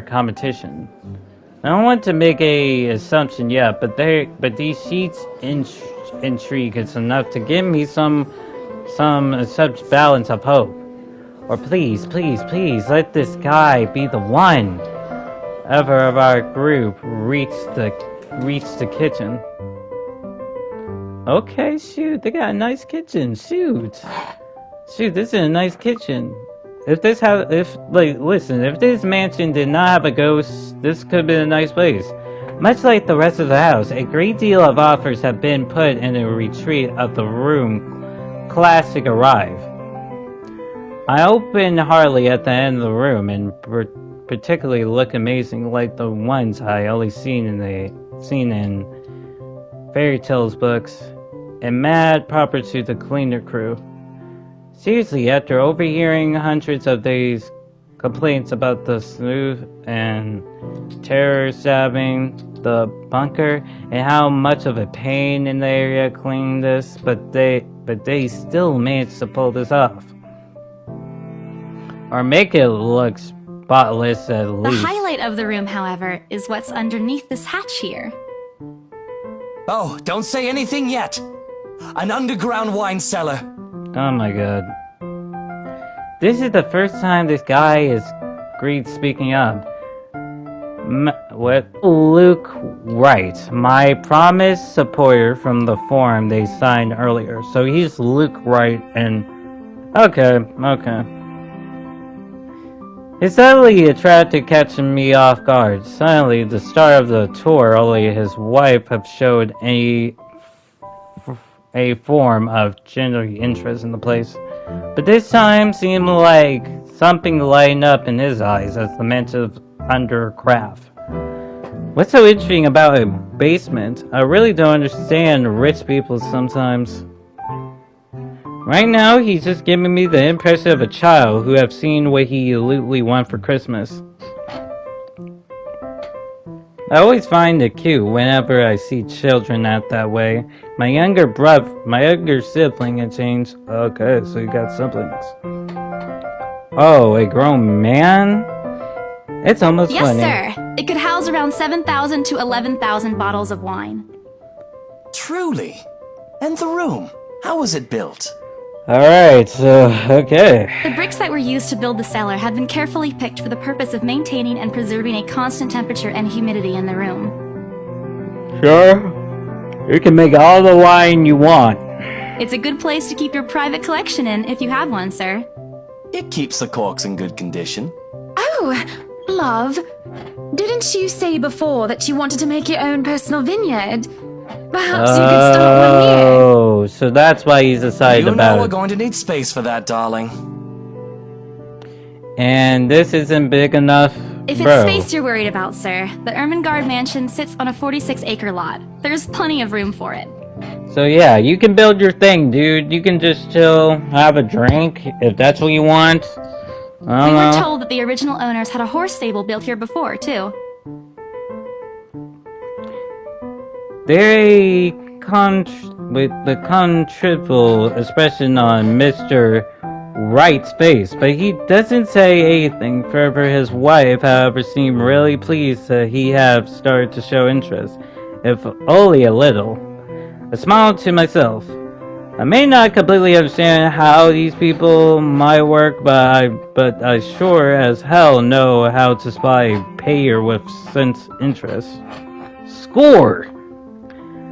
competition. I don't want to make a assumption yet, but these sheets intrigue is enough to give me some such balance of hope. Or please, let this guy be the one. Ever of our group reach the kitchen. Okay, shoot, they got a nice kitchen. Shoot, this is a nice kitchen. If this mansion did not have a ghost, this could have been a nice place. Much like the rest of the house, a great deal of offers have been put in a retreat of the room classic arrive. I opened Harley at the end of the room and particularly look amazing like the ones I only seen in fairy tales books, and mad proper to the cleaner crew. Seriously, after overhearing hundreds of these complaints about the smooth and terror stabbing the bunker and how much of a pain in the area cleaning this, but they still managed to pull this off. Or make it look spotless at The least. highlight of the room, however, is what's underneath this hatch here. Oh, don't say anything yet. An underground wine cellar. Oh my god. This is the first time this guy is agreed speaking up. What? Luke Wright, my promised supporter from the forum they signed earlier. So he's Luke Wright and... Okay. He's suddenly attracted catching me off guard. Suddenly, the start of the tour, only his wife have showed a form of genuine interest in the place. But this time seemed like something lighting up in his eyes as the mention of undercraft. What's so interesting about a basement? I really don't understand rich people sometimes. Right now, he's just giving me the impression of a child who have seen what he elitely want for Christmas. I always find it cute whenever I see children act that way. My younger sibling had changed. Okay, so you got siblings. Oh, a grown man? It's almost Yes, funny. sir. It could house around 7,000 to 11,000 bottles of wine. Truly. And the room, how was it built? Alright, so, okay. The bricks that were used to build the cellar had been carefully picked for the purpose of maintaining and preserving a constant temperature and humidity in the room. Sure. You can make all the wine you want. It's a good place to keep your private collection in if you have one, sir. It keeps the corks in good condition. Oh, love. Didn't you say before that you wanted to make your own personal vineyard? Perhaps you could start one here. Oh, so that's why he's excited You about know we're it. going to need space for that, darling. And this isn't big enough? If it's Bro. space you're worried about, sir, the Ermengarde mansion sits on a 46-acre lot. There's plenty of room for it. So yeah, you can build your thing, dude. You can just chill, have a drink, if that's what you want. I We don't were know. told that the original owners had a horse stable built here before, too. Very with the contributive expression on Mr. Wright's face, but he doesn't say anything further. His wife, however, seemed really pleased that he have started to show interest, if only a little. I smiled to myself. I may not completely understand how these people might work, but I sure as hell know how to spy a payer with sense interest. Score!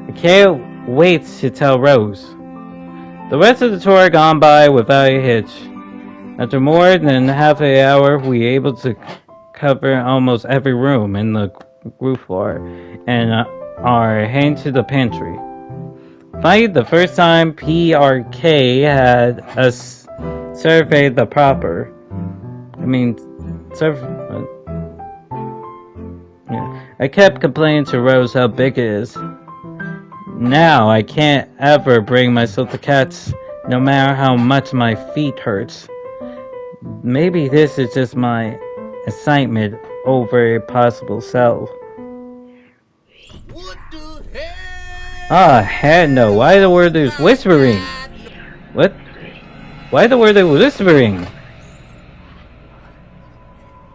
I can't wait to tell Rose. The rest of the tour gone by without a hitch. After more than half an hour, we were able to cover almost every room in the roof floor, and are heading to the pantry. Finally, the first time PRK had us surveyed the proper. I kept complaining to Rose how big it is. Now I can't ever bring myself to cats, no matter how much my feet hurts. Maybe this is just my excitement over a possible cell. Ah, heck no. Why the word is whispering? What? Why the word is whispering?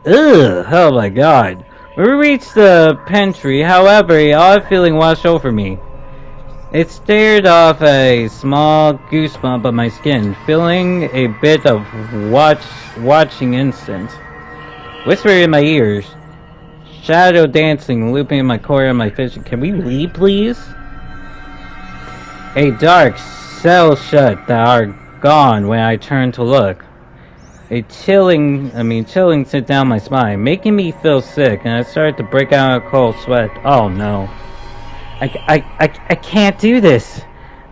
Ugh, oh my god. We reached the pantry, however, a odd feeling washed over me. It stared off a small goosebump on my skin, feeling a bit of watching instant. Whispering in my ears. Shadow dancing, looping in my core and my vision. Can we leave, please? A dark cell shut that are gone when I turn to look. A chilling sit down my spine, making me feel sick, and I started to break out a cold sweat. Oh no. I can't do this.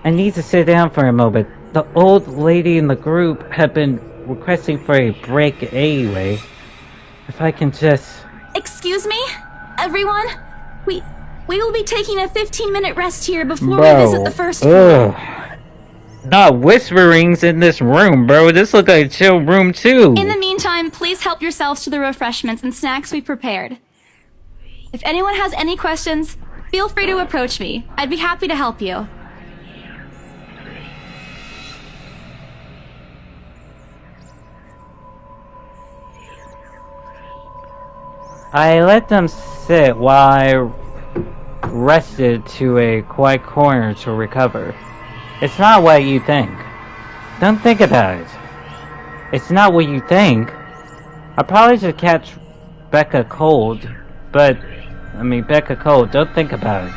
I need to sit down for a moment. The old lady in the group had been requesting for a break anyway. If I can just... Excuse me? Everyone? We will be taking a 15-minute rest here before we visit the first floor. Not whisperings in this room, bro. This looks like a chill room, too. In the meantime, please help yourselves to the refreshments and snacks we prepared. If anyone has any questions, feel free to approach me. I'd be happy to help you. I let them sit while I rested to a quiet corner to recover. It's not what you think. Don't think about it. It's not what you think. I probably should catch Becca cold, but Becca cold, don't think about it.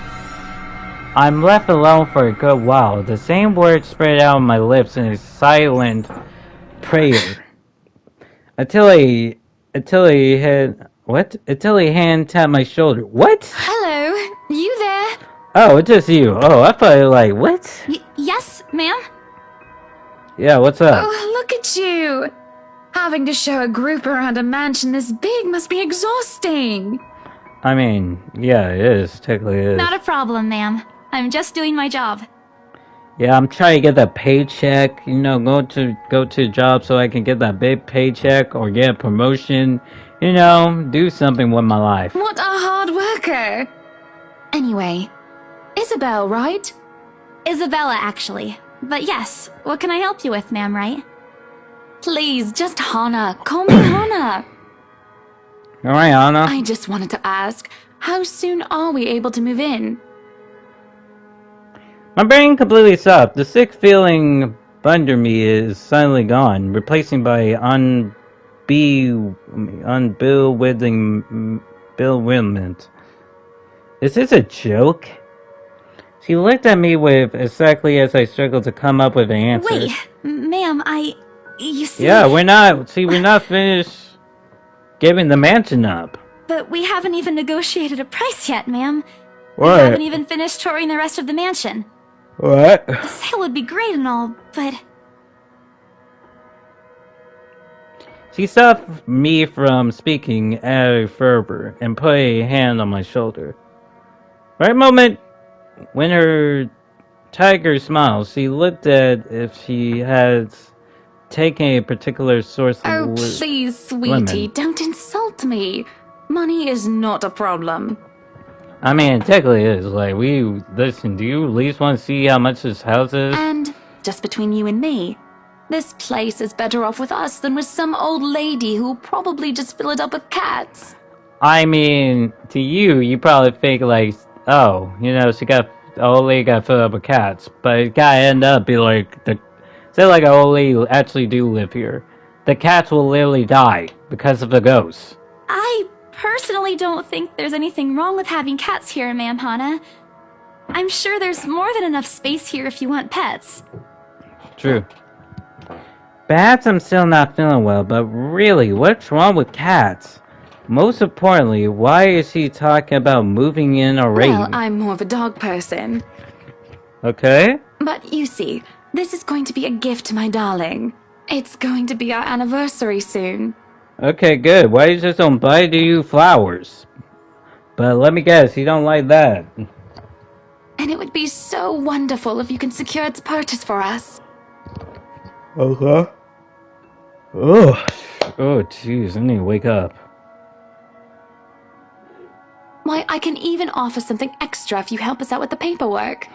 I'm left alone for a good while. The same words spread out on my lips in a silent prayer. Until he hand tapped my shoulder. What? Hello, you there? Oh, it's just you. Oh, I thought you were like, what? Yes, ma'am? Yeah, what's up? Oh, look at you! Having to show a group around a mansion this big must be exhausting. I mean, yeah, it is. Technically it is. Not a problem, ma'am. I'm just doing my job. Yeah, I'm trying to get that paycheck, go to a job so I can get that big paycheck or get a promotion, do something with my life. What a hard worker! Anyway, Isabel, right? Isabella, actually. But yes, what can I help you with, ma'am, right? Please, just Hana. Call me Hana. Alright, Anna. I just wanted to ask, how soon are we able to move in? My brain completely stopped. The sick feeling under me is suddenly gone, replacing by bewilderment. Is this a joke? She looked at me with exactly as I struggled to come up with an answer. Wait, ma'am, you see... Yeah, we're not finished giving the mansion up. But we haven't even negotiated a price yet, ma'am. What? We haven't even finished touring the rest of the mansion. What? The sale would be great and all, but... She stopped me from speaking out of fervor and put a hand on my shoulder. Right moment, when her tiger smiled, she looked at if she had taken a particular source of Oh, please, sweetie, don't insult me. Money is not a problem. I mean, technically it is. Like, listen, do you at least want to see how much this house is? And, just between you and me, this place is better off with us than with some old lady who'll probably just fill it up with cats. I mean, to you probably think like, oh, the old lady got filled up with cats. But it gotta end up be like, say like an old lady who actually do live here. The cats will literally die because of the ghosts. I personally don't think there's anything wrong with having cats here, ma'am Hana. I'm sure there's more than enough space here if you want pets. True. Perhaps I'm still not feeling well, but really, what's wrong with cats? Most importantly, why is he talking about moving in already? Well, I'm more of a dog person. Okay. But you see, this is going to be a gift to my darling. It's going to be our anniversary soon. Okay, good. Why you just don't buy you flowers? But let me guess, you don't like that. And it would be so wonderful if you can secure its purchase for us. Okay. Oh, jeez, I need to wake up. Why, I can even offer something extra if you help us out with the paperwork.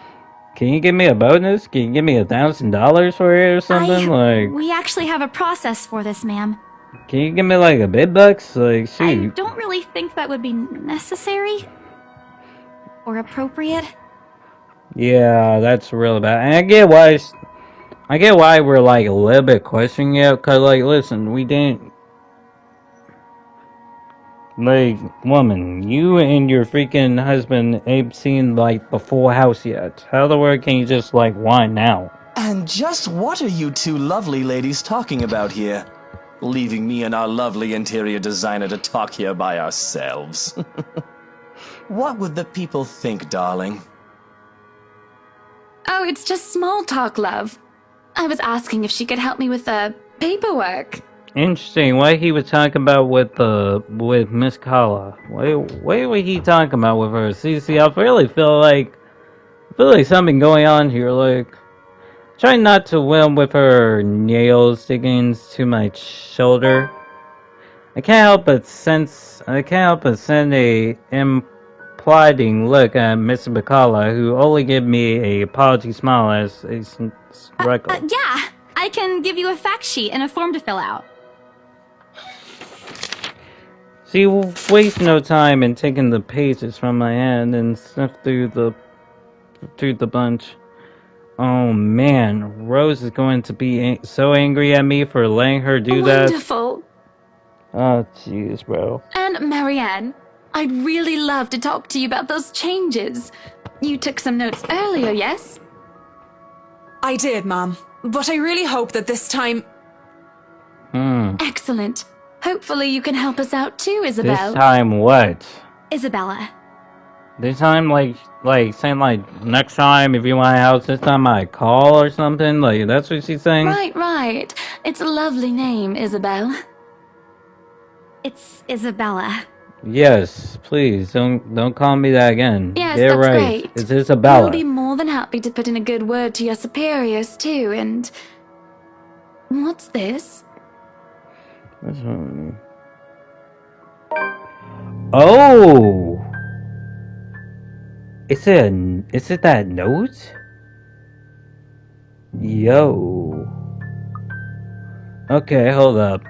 Can you give me a bonus? Can you give me $1,000 for it or something? We actually have a process for this, ma'am. Can you give me like a big bucks? Like, shoot. I don't really think that would be necessary. Or appropriate. Yeah, that's real bad. And I get why we're like a little bit questioning it, cause like, listen, we didn't. Like, woman, you and your freaking husband ain't seen like the full house yet. How the world can you just like whine now? And just what are you two lovely ladies talking about here? Leaving me and our lovely interior designer to talk here by ourselves. What would the people think, darling? Oh, it's just small talk, love. I was asking if she could help me with the paperwork. interesting what he was talking about with Miss Kala. What was he talking about with her? See, I really feel like something going on here. Like, trying not to win with her nails digging to my shoulder. I can't help but send a implieding look at Mr. Bacala, who only gave me a apology smile as a sprinkle. Yeah, I can give you a fact sheet and a form to fill out. She waste no time in taking the pages from my hand and sniff through the bunch. Oh man, Rose is going to be so angry at me for letting her do that. Wonderful. Oh jeez, bro. And Marianne, I'd really love to talk to you about those changes. You took some notes earlier, yes? I did, Mom. But I really hope that this time... Excellent. Hopefully you can help us out too, Isabel. This time what? Isabella. This time, like saying like next time if you want a house, this time I call or something. Like that's what she's saying. Right. It's a lovely name, Isabel. It's Isabella. Yes, please don't call me that again. Yes, Get that's right. great. It's Isabella. We'll be more than happy to put in a good word to your superiors too, and... What's this? That's what... Oh! Is it that note? Yo. Okay, hold on.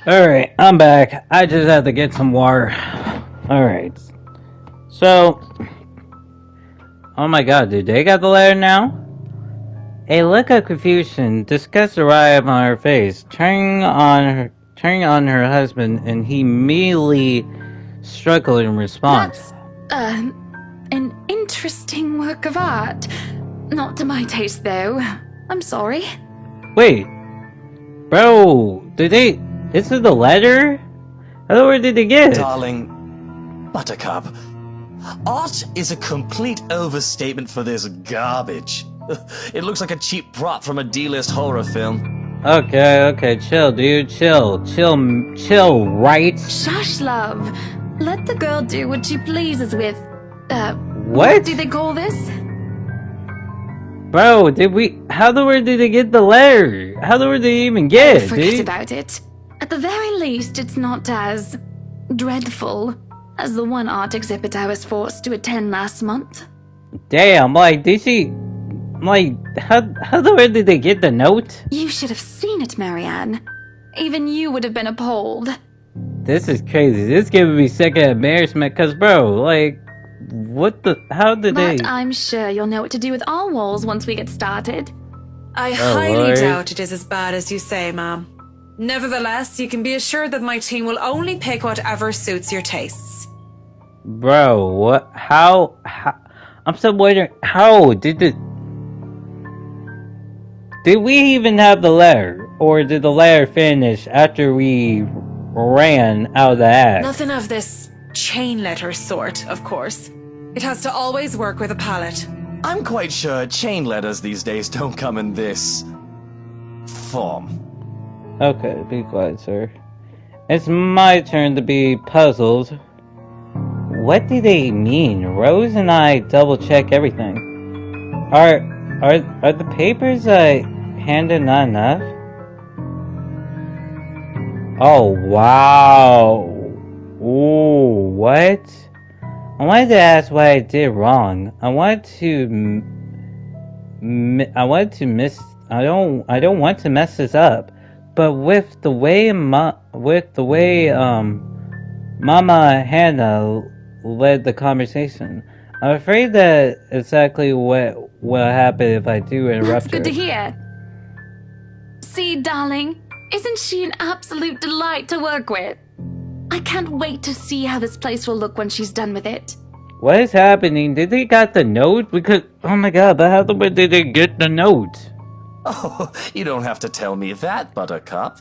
Alright, I'm back. I just had to get some water. Alright. So... Oh my god, did they got the letter now? A look of confusion, disgust arrived on her face, turning on her husband, and he immediately struggled in response. That's, an interesting work of art. Not to my taste, though. I'm sorry. Wait, bro, this is the letter? Where did they get it? Darling, Buttercup, art is a complete overstatement for this garbage. It looks like a cheap prop from a D-list horror film. Okay, chill, dude, chill, right? Shush, love. Let the girl do what she pleases with, what do they call this? Bro, where did they get the letter? How the word did they even get it, Forget dude? about it. At the very least, it's not as dreadful as the one art exhibit I was forced to attend last month. Damn, like, how the word did they get the note? You should have seen it, Marianne. Even you would have been appalled. This is crazy. This is giving me second embarrassment, cause bro, like, how did they? But I'm sure you'll know what to do with our walls once we get started. I highly Lord. doubt it is as bad as you say, Mom. Nevertheless, you can be assured that my team will only pick whatever suits your tastes. Bro, what? How? I'm still wondering. How did we even have the letter, or did the letter finish after we ran out of the act? Nothing of this chain letter sort, of course. It has to always work with a palette. I'm quite sure chain letters these days don't come in this form. Okay, be quiet, sir. It's my turn to be puzzled. What do they mean? Rose and I double check everything. Are the papers I handed not enough? Oh wow! Ooh, what? I wanted to ask what I did wrong. I don't want to mess this up. But with the way Mama Hannah led the conversation, I'm afraid that exactly what will happen if I do interrupt That's good her. to hear. See, darling, isn't she an absolute delight to work with? I can't wait to see how this place will look when she's done with it. What is happening? Did they got the note? Because, oh my god, but how did they get the note? Oh, you don't have to tell me that, Buttercup.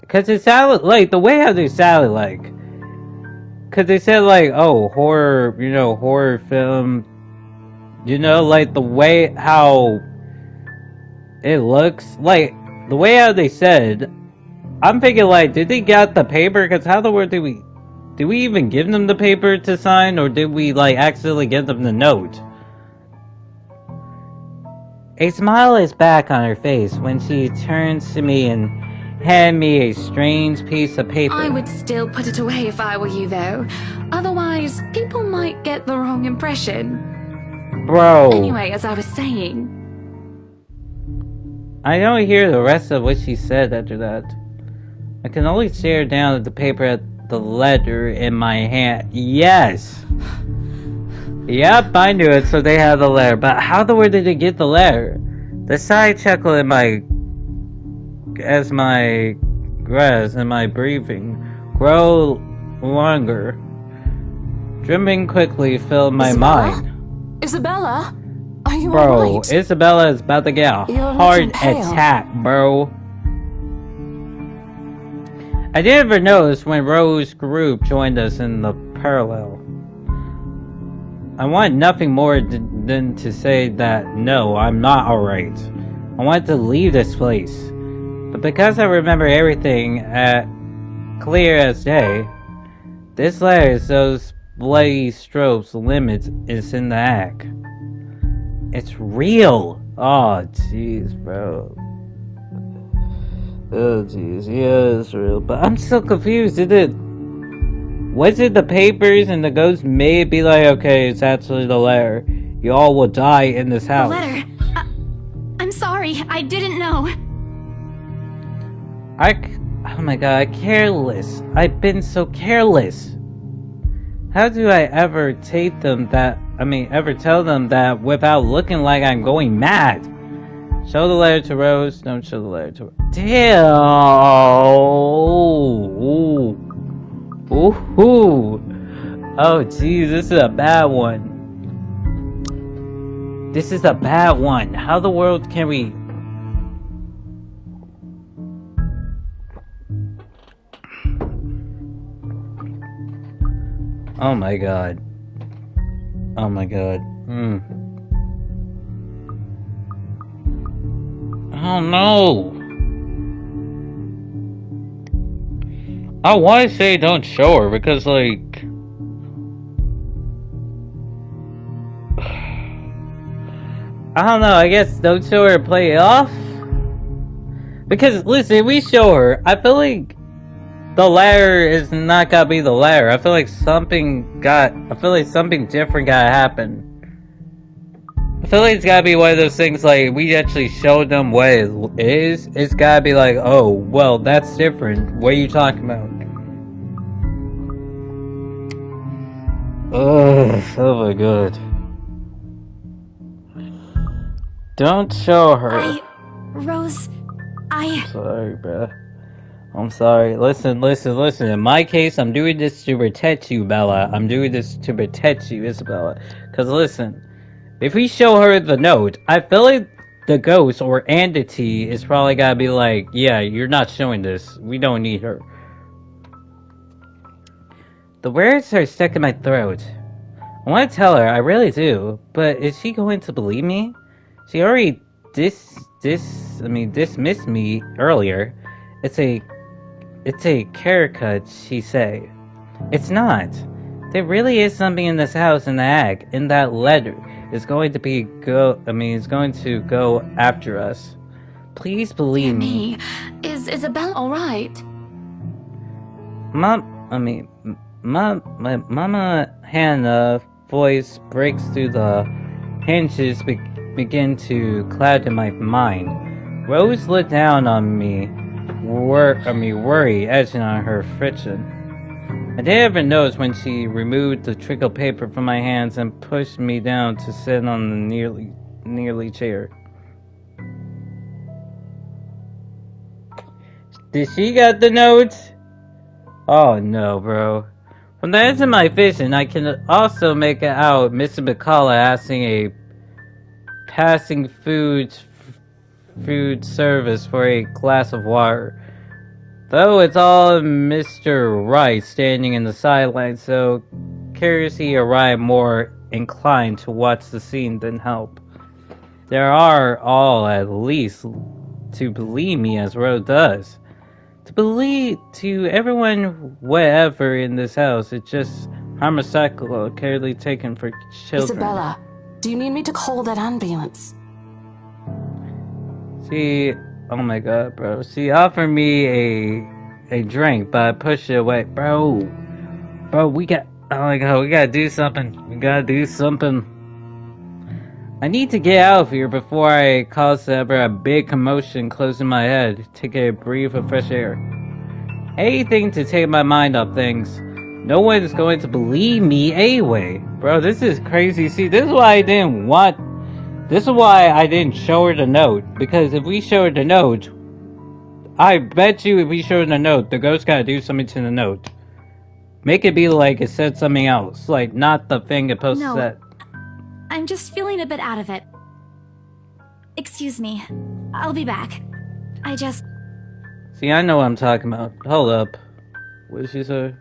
Because it sounded like, the way how they sounded like. Because they said like, oh, horror, horror film. Like the way how it looks. Like the way how they said, I'm thinking like, did they get the paper? Because how the world did we even give them the paper to sign, or did we like accidentally give them the note? A smile is back on her face when she turns to me and hand me a strange piece of paper. I would still put it away if I were you, though. Otherwise, people might get the wrong impression. Bro. Anyway, as I was saying... I don't hear the rest of what she said after that. I can only stare down at the paper at the letter in my hand. Yes! Yep, I knew it, so they had the letter. But how the word did they get the letter? The side chuckle in my... as my breathing grow longer. Dreaming quickly filled my mind. Isabella? Are you Bro, alright? Isabella is about to get a You're heart looking pale. attack, bro. I didn't even notice when Rose's group joined us in the parallel. I want nothing more than to say that no, I'm not alright. I want to leave this place. But because I remember everything clear as day, this letter is those bloody strokes limits is in the act. It's real! Oh, jeez, bro. Oh, jeez, yeah, it's real. But I'm so confused. Was it the papers and the ghost may be like, okay, it's actually the letter. You all will die in this The house. letter. I'm sorry, I didn't know. Oh my god, careless. I've been so careless. How do I ever ever tell them that without looking like I'm going mad? Show the letter to Rose. Don't show the letter to Rose. Damn. Ooh. Oh, geez, this is a bad one. This is a bad one. How the world can we... Oh my god. Oh my god. Oh no! I want to say don't show her because, like... I don't know, I guess don't show her, play it off? Because, listen, if we show her, I feel like the letter is not gonna be the letter. I feel like something different gotta happen. I feel like it's gotta be one of those things like we actually showed them what it is. It's gotta be like, oh, well, that's different. What are you talking about? Ugh, oh my god. Don't show her. Rose, Sorry, bruh. I'm sorry. Listen. In my case, I'm doing this to protect you, Bella. I'm doing this to protect you, Isabella. Because listen, if we show her the note, I feel like the ghost or entity is probably gotta be like, yeah, you're not showing this. We don't need her. The words are stuck in my throat. I want to tell her, I really do. But is she going to believe me? She already dismissed me earlier. It's a caricature, she say. It's not. There really is something in this house in the act, in that letter. It's going to go after us. Please believe me. Is Isabella alright? Mama Hannah voice breaks through the hinges, begin to cloud in my mind. Rose looked down on me, worry edging on her friction. I didn't even notice when she removed the trickle paper from my hands and pushed me down to sit on the nearly chair. Did she get the note? Oh no, bro. From the edge of my vision, I can also make out Mr. McCullough asking a passing food service for a glass of water. Though it's all Mr. Wright standing in the sidelines, so curious he arrived more inclined to watch the scene than help. There are all at least to believe me as Rose does. To everyone, whatever in this house, it's just homosexual, carefully taken for children. Isabella, do you need me to call that ambulance? She, oh my god, bro. She offered me a drink, but I pushed it away. Bro, oh my god, we gotta do something. I need to get out of here before I cause ever a big commotion closing my head. Take a breath of fresh air. Anything to take my mind off things. No one is going to believe me anyway. Bro, this is crazy. See, this is why I didn't show her the note. Because if we show her the note, I bet you if we show her the note, the ghost gotta do something to the note. Make it be like it said something else. Like, not the thing it posted No. said. I'm just feeling a bit out of it. Excuse me. I'll be back. See, I know what I'm talking about. Hold up. What did she say?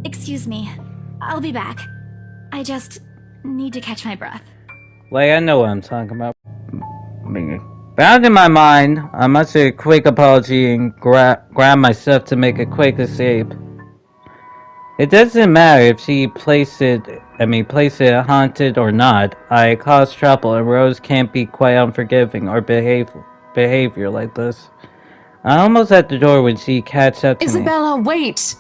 Excuse me. I'll be back. I just need to catch my breath. Like, I know what I'm talking about. Bound in my mind, I must say a quick apology and grab myself to make a quick escape. It doesn't matter if she placed it haunted or not. I caused trouble, and Rose can't be quite unforgiving or behavior like this. I'm almost at the door when she catches up to me. Isabella, wait!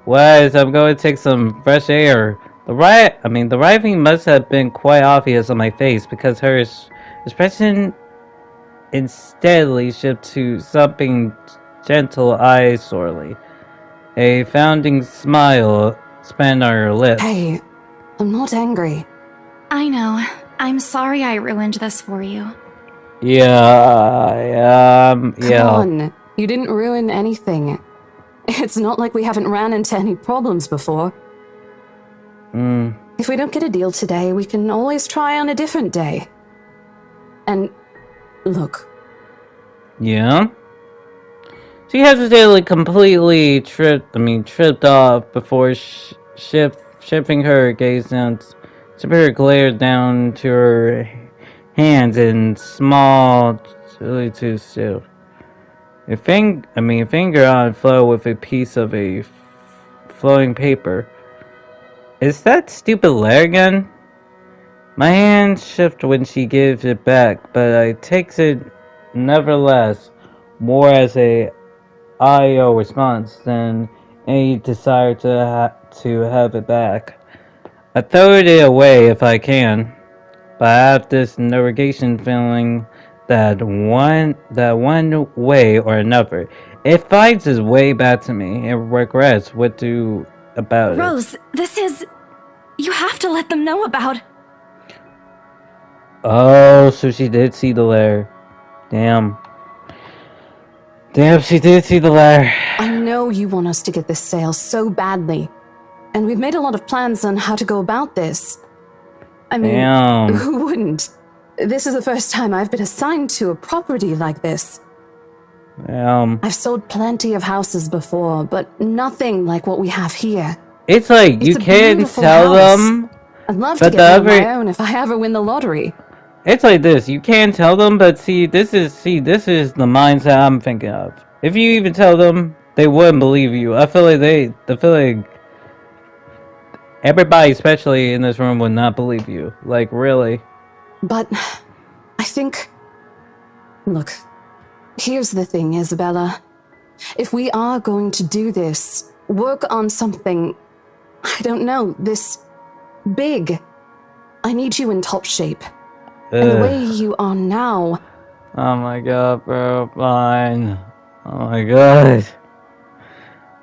I'm going to take some fresh air. The writing must have been quite obvious on my face because her expression insteadly shifted to something gentle eyes sorely. A founding smile span on her lips. Hey, I'm not angry. I know. I'm sorry I ruined this for you. Come on, you didn't ruin anything. It's not like we haven't ran into any problems before. If we don't get a deal today, we can always try on a different day. And look. Yeah? She hesitantly completely tripped off before shifting her gaze down. Superior glared down to her hands and small, really too still. A finger on flow with a piece of a flowing paper. Is that stupid letter again? My hand shifts when she gives it back, but I takes it nevertheless more as a IO response than any desire to have it back. I throw it away if I can, but I have this negation feeling that one way or another, it finds its way back to me and regrets what to do about it. Rose, you have to let them know about... Oh, so she did see the letter. Damn, she did see the letter. I know you want us to get this sale so badly. And we've made a lot of plans on how to go about this. I mean, Damn. Who wouldn't? This is the first time I've been assigned to a property like this. I've sold plenty of houses before, but nothing like what we have here. It's like, you can't tell them. I'd love to get one of my own if I ever win the lottery. It's like this, you can't tell them, but this is the mindset I'm thinking of. If you even tell them, they wouldn't believe you. I feel like everybody, especially in this room, would not believe you. Like, really. But I think... Look, here's the thing, Isabella. If we are going to do this, work on something, I don't know, this big, I need you in top shape. And the way you are now... Oh my god, bro, fine. Oh my god.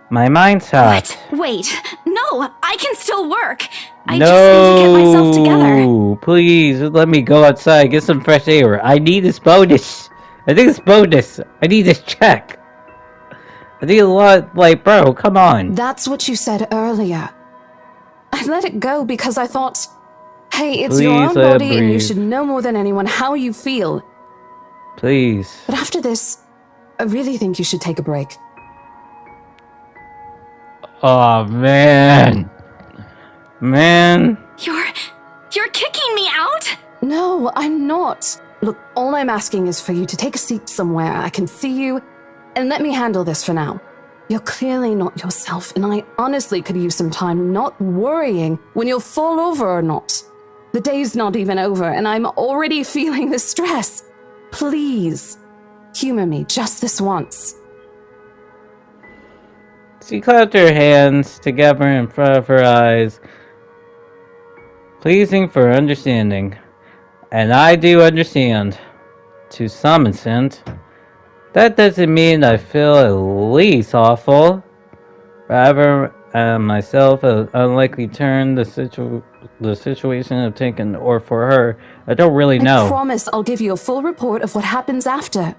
My mind's hot. What? Wait. No, I can still work. I just need to get myself together. No, please, let me go outside, get some fresh air. I need this bonus. I need this bonus. I need this check. I need a lot, like, bro, come on. That's what you said earlier. I let it go because I thought, hey, it's Please your own let it body and you breathe. should know more than anyone how you feel. Please. But after this, I really think you should take a break. Oh, man. Man. You're kicking me out? No, I'm not. Look, all I'm asking is for you to take a seat somewhere I can see you, and let me handle this for now. You're clearly not yourself, and I honestly could use some time not worrying when you'll fall over or not. The day's not even over, and I'm already feeling the stress. Please, humor me just this once. She clapped her hands together in front of her eyes, pleasing for understanding. And I do understand, to some extent. That doesn't mean I feel at least awful. Rather, myself, an unlikely turn the situation have taken, or for her, I don't really know. I promise I'll give you a full report of what happens after.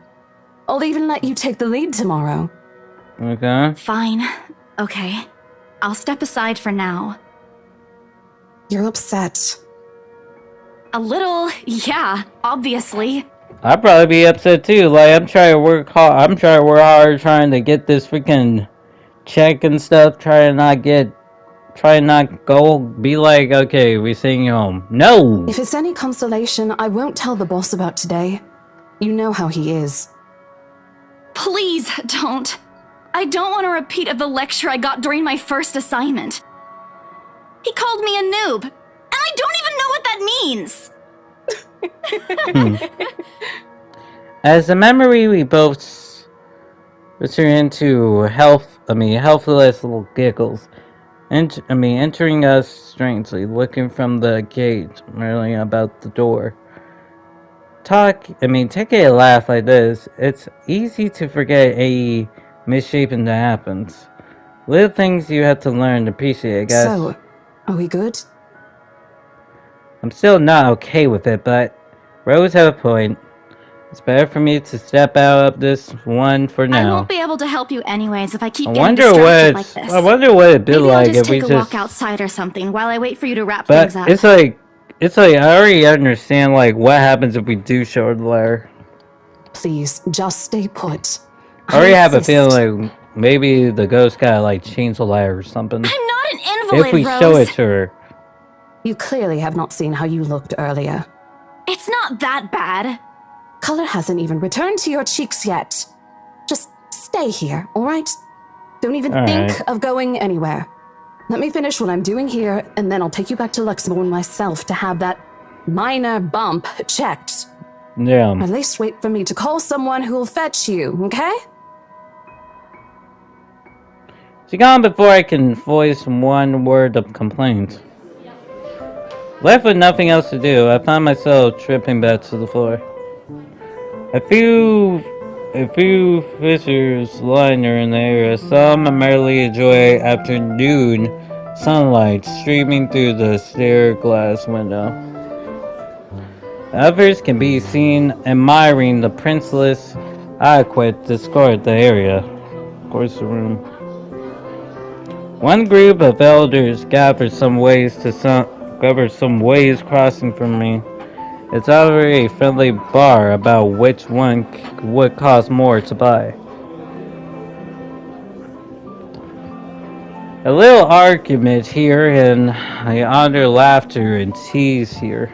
I'll even let you take the lead tomorrow. Okay. Fine. Okay. I'll step aside for now. You're upset. A little, yeah, obviously. I'd probably be upset too. Like, I'm trying to work hard, trying to get this freaking check and stuff, try not go, be like, okay, we send you home. No! If it's any consolation, I won't tell the boss about today. You know how he is. Please don't. I don't want a repeat of the lecture I got during my first assignment. He called me a noob, and I don't even know what that means. As a memory, we both return into helpless little giggles. Entering us strangely, looking from the gate, merely about the door. Taking a laugh like this, it's easy to forget a misshapen that happens. Little things you have to learn to appreciate, I guess. So, are we good? I'm still not okay with it, but Rose had a point. It's better for me to step out of this one for now. I won't be able to help you anyways if I keep getting wonder distracted like this. I wonder what it'd be Maybe like I'll just if we take just a walk outside or something while I wait for you to wrap But things up. it's like I already understand like what happens if we do show the ladder. Please, just stay put. I already have a feeling like maybe the ghost gotta like change the ladder or something. I'm not an invalid, If we Rose. show it to her. You clearly have not seen how you looked earlier. It's not that bad. Color hasn't even returned to your cheeks yet. Just stay here, alright? Don't even think of going anywhere. Let me finish what I'm doing here, and then I'll take you back to Luxembourg myself to have that minor bump checked. Yeah. At least wait for me to call someone who'll fetch you, okay? She's gone before I can voice one word of complaint. Left with nothing else to do, I found myself tripping back to the floor. A few fishers liner in the area. Some merely enjoy afternoon sunlight streaming through the stair glass window. Others can be seen admiring the princeless aqueduct that scored the area. Of course, the room. One group of elders gathered some ways crossing from me. It's already a friendly bar about which one would cost more to buy. A little argument here and yonder laughter and tease here.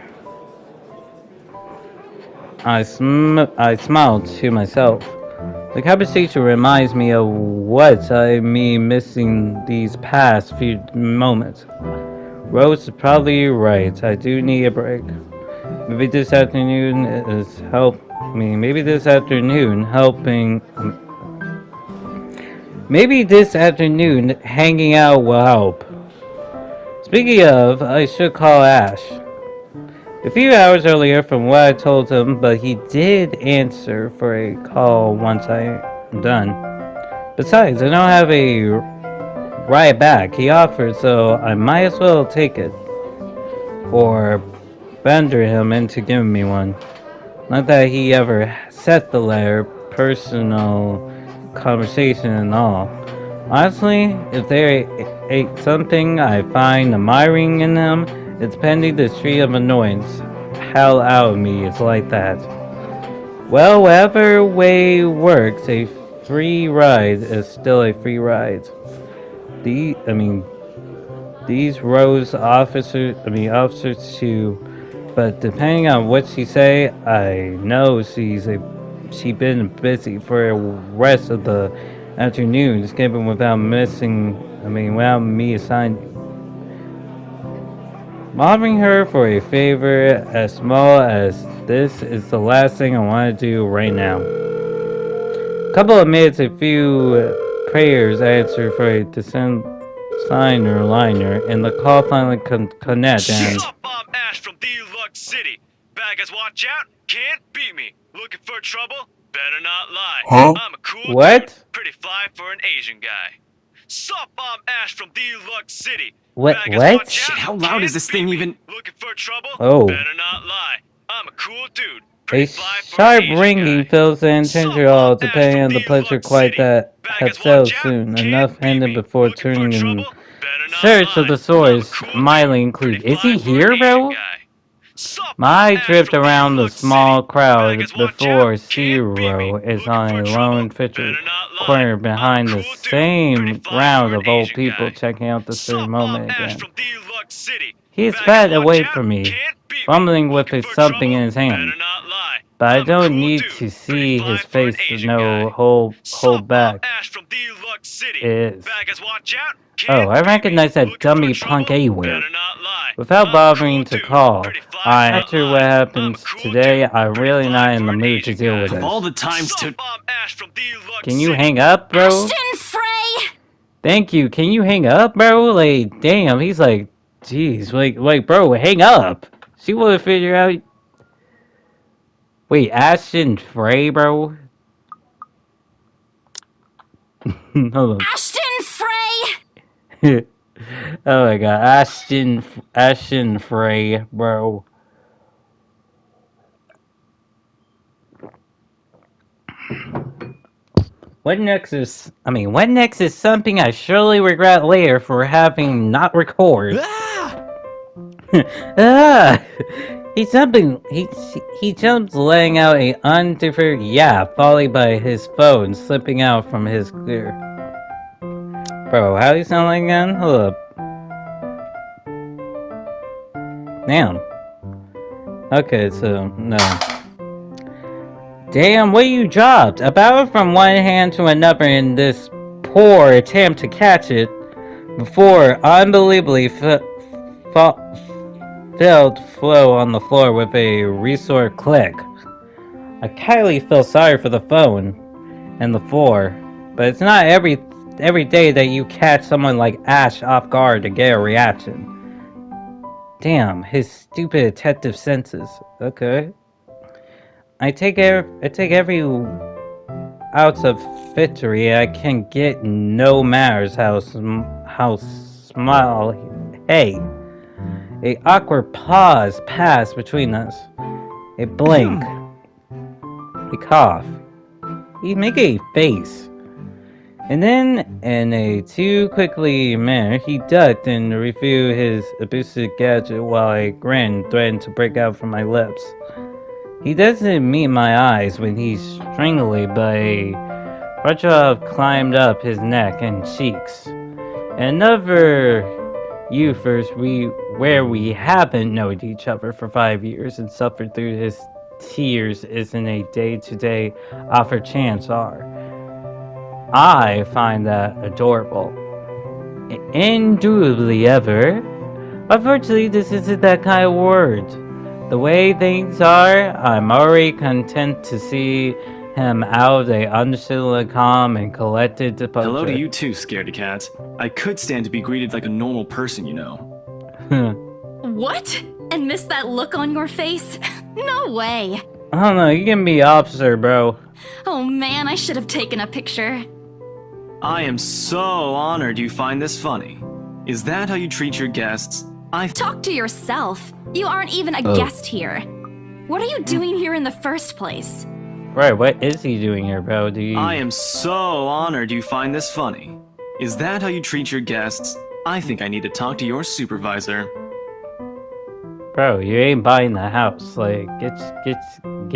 I smiled to myself. The conversation reminds me of what I mean missing these past few moments. Rose is probably right. I do need a break. Maybe this afternoon hanging out will help. Speaking of, I should call Ash. A few hours earlier from what I told him, but he did answer for a call once I'm done. Besides, I don't have a ride back. He offered, so I might as well take it. Or bender him into giving me one. Not that he ever set the letter, personal conversation and all. Honestly, if there ain't something I find admiring in him, it's pending the street of annoyance. Hell out of me, it's like that. Well, whatever way works, a free ride is still a free ride. These Rose officers to but depending on what she say, I know she been busy for the rest of the afternoon, skipping without me assigning. Bothering her for a favor as small as this is the last thing I want to do right now. Couple of minutes, a few prayers answered for a designer liner, and the call finally connected. Shut up, I'm Ash from Deluxe City. Baggers, watch out, can't beat me. Looking for trouble? Better not lie. Huh? I'm a cool What? dude, pretty fly for an Asian guy. Sup, I'm Ash from Deluxe City. What? Baggers, What? watch Shit, out, how loud can't is this beat thing me. even? Looking for trouble? Oh. Better not lie. I'm a cool dude. A Pretty fly for an sharp Asian ringing guy. fills the interval, depending on the pleasure quite that Baggers, had settled watch out, soon, can't enough beat ended me. before Looking for turning in trouble? Better not search of lie. the I'm a source, cool Miley dude, include. pretty Is he fly for an here, Asian bro? guy. Sup, My I'm Ash drift from around the Deluxe small City. crowd Baggers, watch before out, can't beat me. Zero is Looking on for a trouble? lone feature Better not lie. corner I'm a behind the cool dude, same pretty fly round for an of old Asian people guy. checking out the Sup, same I'm moment Ash again. from Deluxe City. He is Baggers, spat watch away out, from me, can't beat me. fumbling with Looking for something trouble? in his hand. Better not lie. But I I'm a don't cool need dude, to pretty see fly his for an face to Asian know guy. hold Sup, I'm back. Ash from Deluxe City. Is. Baggers, watch out, Oh, can't I beat me. recognize that Looking for dummy punk trouble? anywhere. Better not lie. Without I'm a bothering cool to dude, call, pretty fly for an after what lie. I'm a happens cool today, dude, I'm pretty really fly not in for the an mood to Asian deal guy. with Of all this. the times Sup, to. I'm Ash from Deluxe Can you City. hang up, bro? Ashton Frey! Thank you. Can you hang up, bro? Like, damn, he's like, jeez, like, bro, hang up. She wanna figure out. Wait, Ashton Frey, bro? Hold on. Ashton Frey! Oh my god, Ashton Frey, bro. What next is something I surely regret later for having not recorded. Ah! He jumps, letting out a undifferent yap, followed by his phone slipping out from his ear. Bro, how do you sound like again? Hold up. Damn. Okay, so, no. Damn, what you dropped? About from one hand to another in this poor attempt to catch it, before unbelievably failed flow on the floor with a resort click. I kindly feel sorry for the phone and the floor, but it's not every day that you catch someone like Ash off guard to get a reaction. Damn, his stupid detective senses. Okay. I take every ounce of victory I can get, no matters how small. Hey. A awkward pause passed between us. A blink. A cough. He make a face. And then, in a too quickly manner, he ducked and reviewed his abusive gadget while a grin threatened to break out from my lips. He doesn't meet my eyes when he's strangled by a Rajab climbed up his neck and cheeks. Another youthers where we haven't known each other for 5 years and suffered through his tears isn't a day-to-day offer chance are. I find that adorable. Indubitably ever. Unfortunately, this isn't that kind of word. The way things are, I'm already content to see him out of the understandably calm and collected departure. Hello to you too, scaredy cat. I could stand to be greeted like a normal person, you know. What? And miss that look on your face? No way. I don't know, you can be officer, bro. Oh man, I should have taken a picture. I am so honored you find this funny. Is that how you treat your guests? Talk to yourself. You aren't even a guest here. What are you doing here in the first place? Right, what is he doing here, bro? I am so honored you find this funny. Is that how you treat your guests? I think I need to talk to your supervisor. Bro, you ain't buying the house. Like, get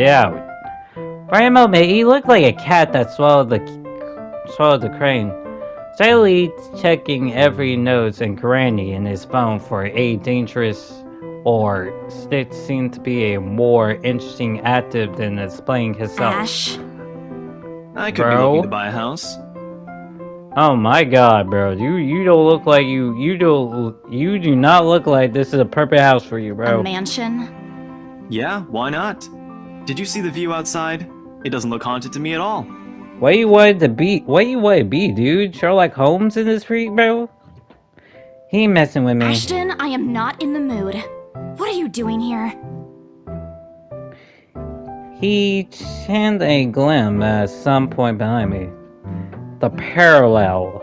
out. For a moment, he looked like a cat that swallowed the crane. Silently checking every note and cranny in his phone for a dangerous Or Stitch seemed to be a more interesting active than displaying himself. Ash. I could be Bro. looking to buy a house. Oh my god, bro. You don't look like you do not look like this is a perfect house for you, A bro. mansion. Yeah, why not? Did you see the view outside? It doesn't look haunted to me at all. What you want to be, dude? Sherlock Holmes in the street, bro? He messing with me. Ashton, I am not in the mood. What are you doing here? He sent a glim at some point behind me. The parallel.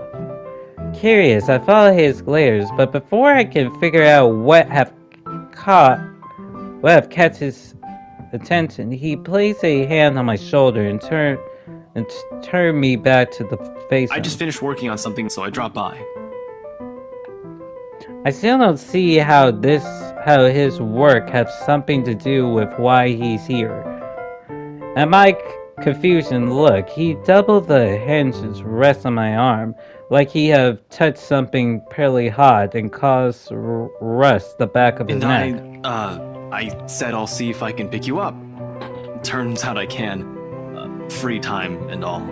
Curious, I follow his glares, but before I can figure out what have catch his attention, he placed a hand on my shoulder and turned me back to the face. I just finished working on something, so I dropped by. I still don't see how his work has something to do with why he's here. At my confusion look, he doubled the hinges rest on my arm, like he had touched something fairly hot and caused rust the back of his neck. I said I'll see if I can pick you up. Turns out I can. Free time and all.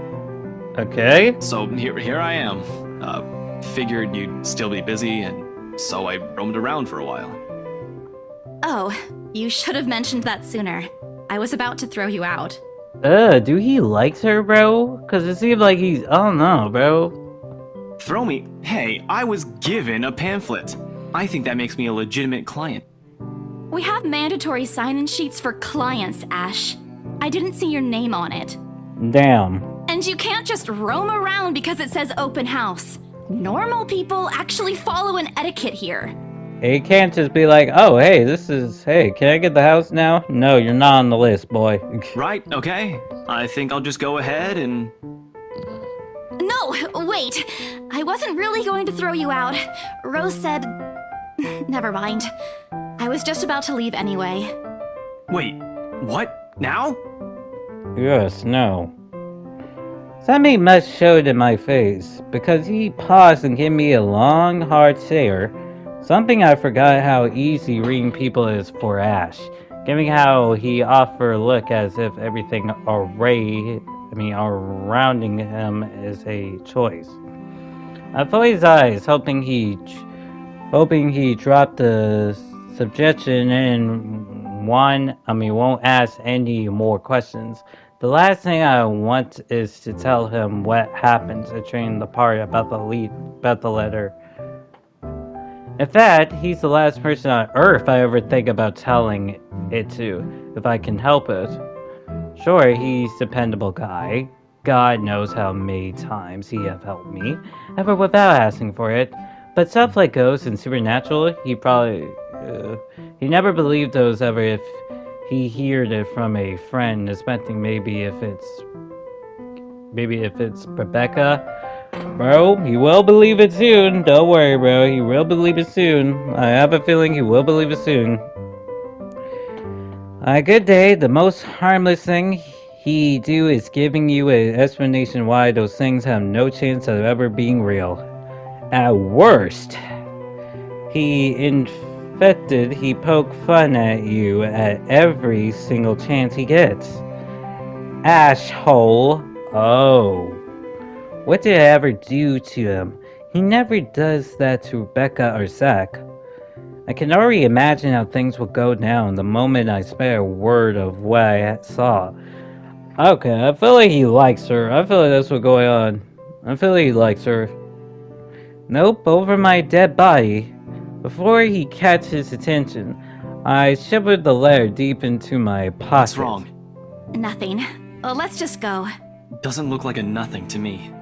Okay. So here I am. Figured you'd still be busy, and so I roamed around for a while. Oh, you should have mentioned that sooner. I was about to throw you out. Do he likes her, bro? Cause it seems like I don't know, bro. Throw me? Hey, I was given a pamphlet. I think that makes me a legitimate client. We have mandatory sign-in sheets for clients, Ash. I didn't see your name on it. Damn. And you can't just roam around because it says open house. Normal people actually follow an etiquette here. He can't just be like, oh, hey, can I get the house now? No, you're not on the list, boy. Right, okay. I think I'll just go ahead and... No, wait. I wasn't really going to throw you out. Rose said... Never mind. I was just about to leave anyway. Wait, what? Now? Yes, no. Something must showed in my face, because he paused and gave me a long, hard stare. Something I forgot how easy reading people is for Ash, given how he offered a look as if everything surrounding him is a choice. I followed his eyes, hoping he dropped the subjection and won't ask any more questions. The last thing I want is to tell him what happened during the party about the letter. In fact, he's the last person on Earth I ever think about telling it to, if I can help it. Sure, he's a dependable guy. God knows how many times he have helped me, ever without asking for it. But stuff like ghosts and supernatural, he never believed those ever if he heard it from a friend, expecting maybe if it's Rebecca. Bro, he will believe it soon. Don't worry, bro. He will believe it soon. I have a feeling he will believe it soon. On a good day, the most harmless thing he do is giving you an explanation why those things have no chance of ever being real. At worst, he poke fun at you at every single chance he gets. Asshole. Oh. What did I ever do to him? He never does that to Rebecca or Zach. I can already imagine how things will go down the moment I spare a word of what I saw. Okay, I feel like he likes her. I feel like that's what's going on. I feel like he likes her. Nope, over my dead body. Before he catches his attention, I shivered the letter deep into my pocket. What's wrong? Nothing. Let's just go. Doesn't look like a nothing to me.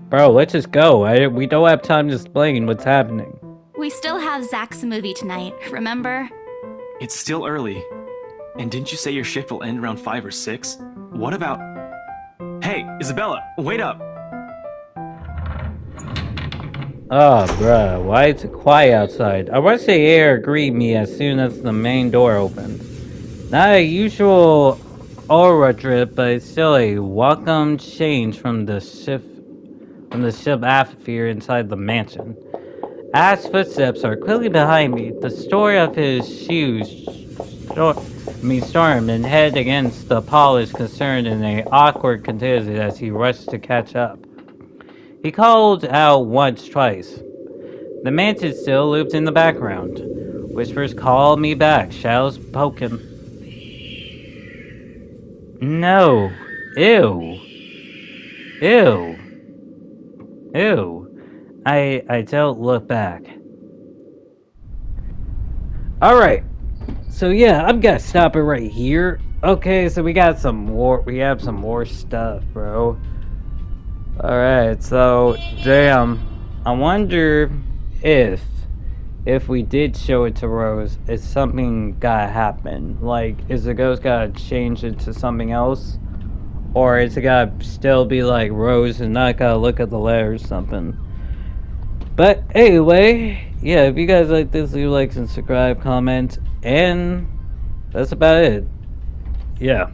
Bro, let's just go. We don't have time to explain what's happening. We still have Zach's movie tonight, remember? It's still early. And didn't you say your shift will end around 5 or 6? What about... Hey, Isabella, wait up! Oh, bruh, why is it quiet outside? I wish the air greet me as soon as the main door opened. Not a usual aura drip, but it's still a welcome change from the ship atmosphere inside the mansion. Ash's footsteps are clearly behind me. The story of his shoes storm and head against the polish concerned in an awkward continuity as he rushed to catch up. He called out once, twice. The mantis still loops in the background. Whispers call me back, shadows poking. No. Ew. Ew. Ew. I don't look back. Alright. So yeah, I'm gonna stop it right here. Okay, so we have some more stuff, bro. Alright, so damn. I wonder if we did show it to Rose, is something gotta happen? Like, is the ghost gotta change it to something else? Or is it gotta still be like Rose and not gotta look at the letter or something? But anyway, yeah, if you guys like this, leave likes and subscribe, comment, and that's about it. Yeah.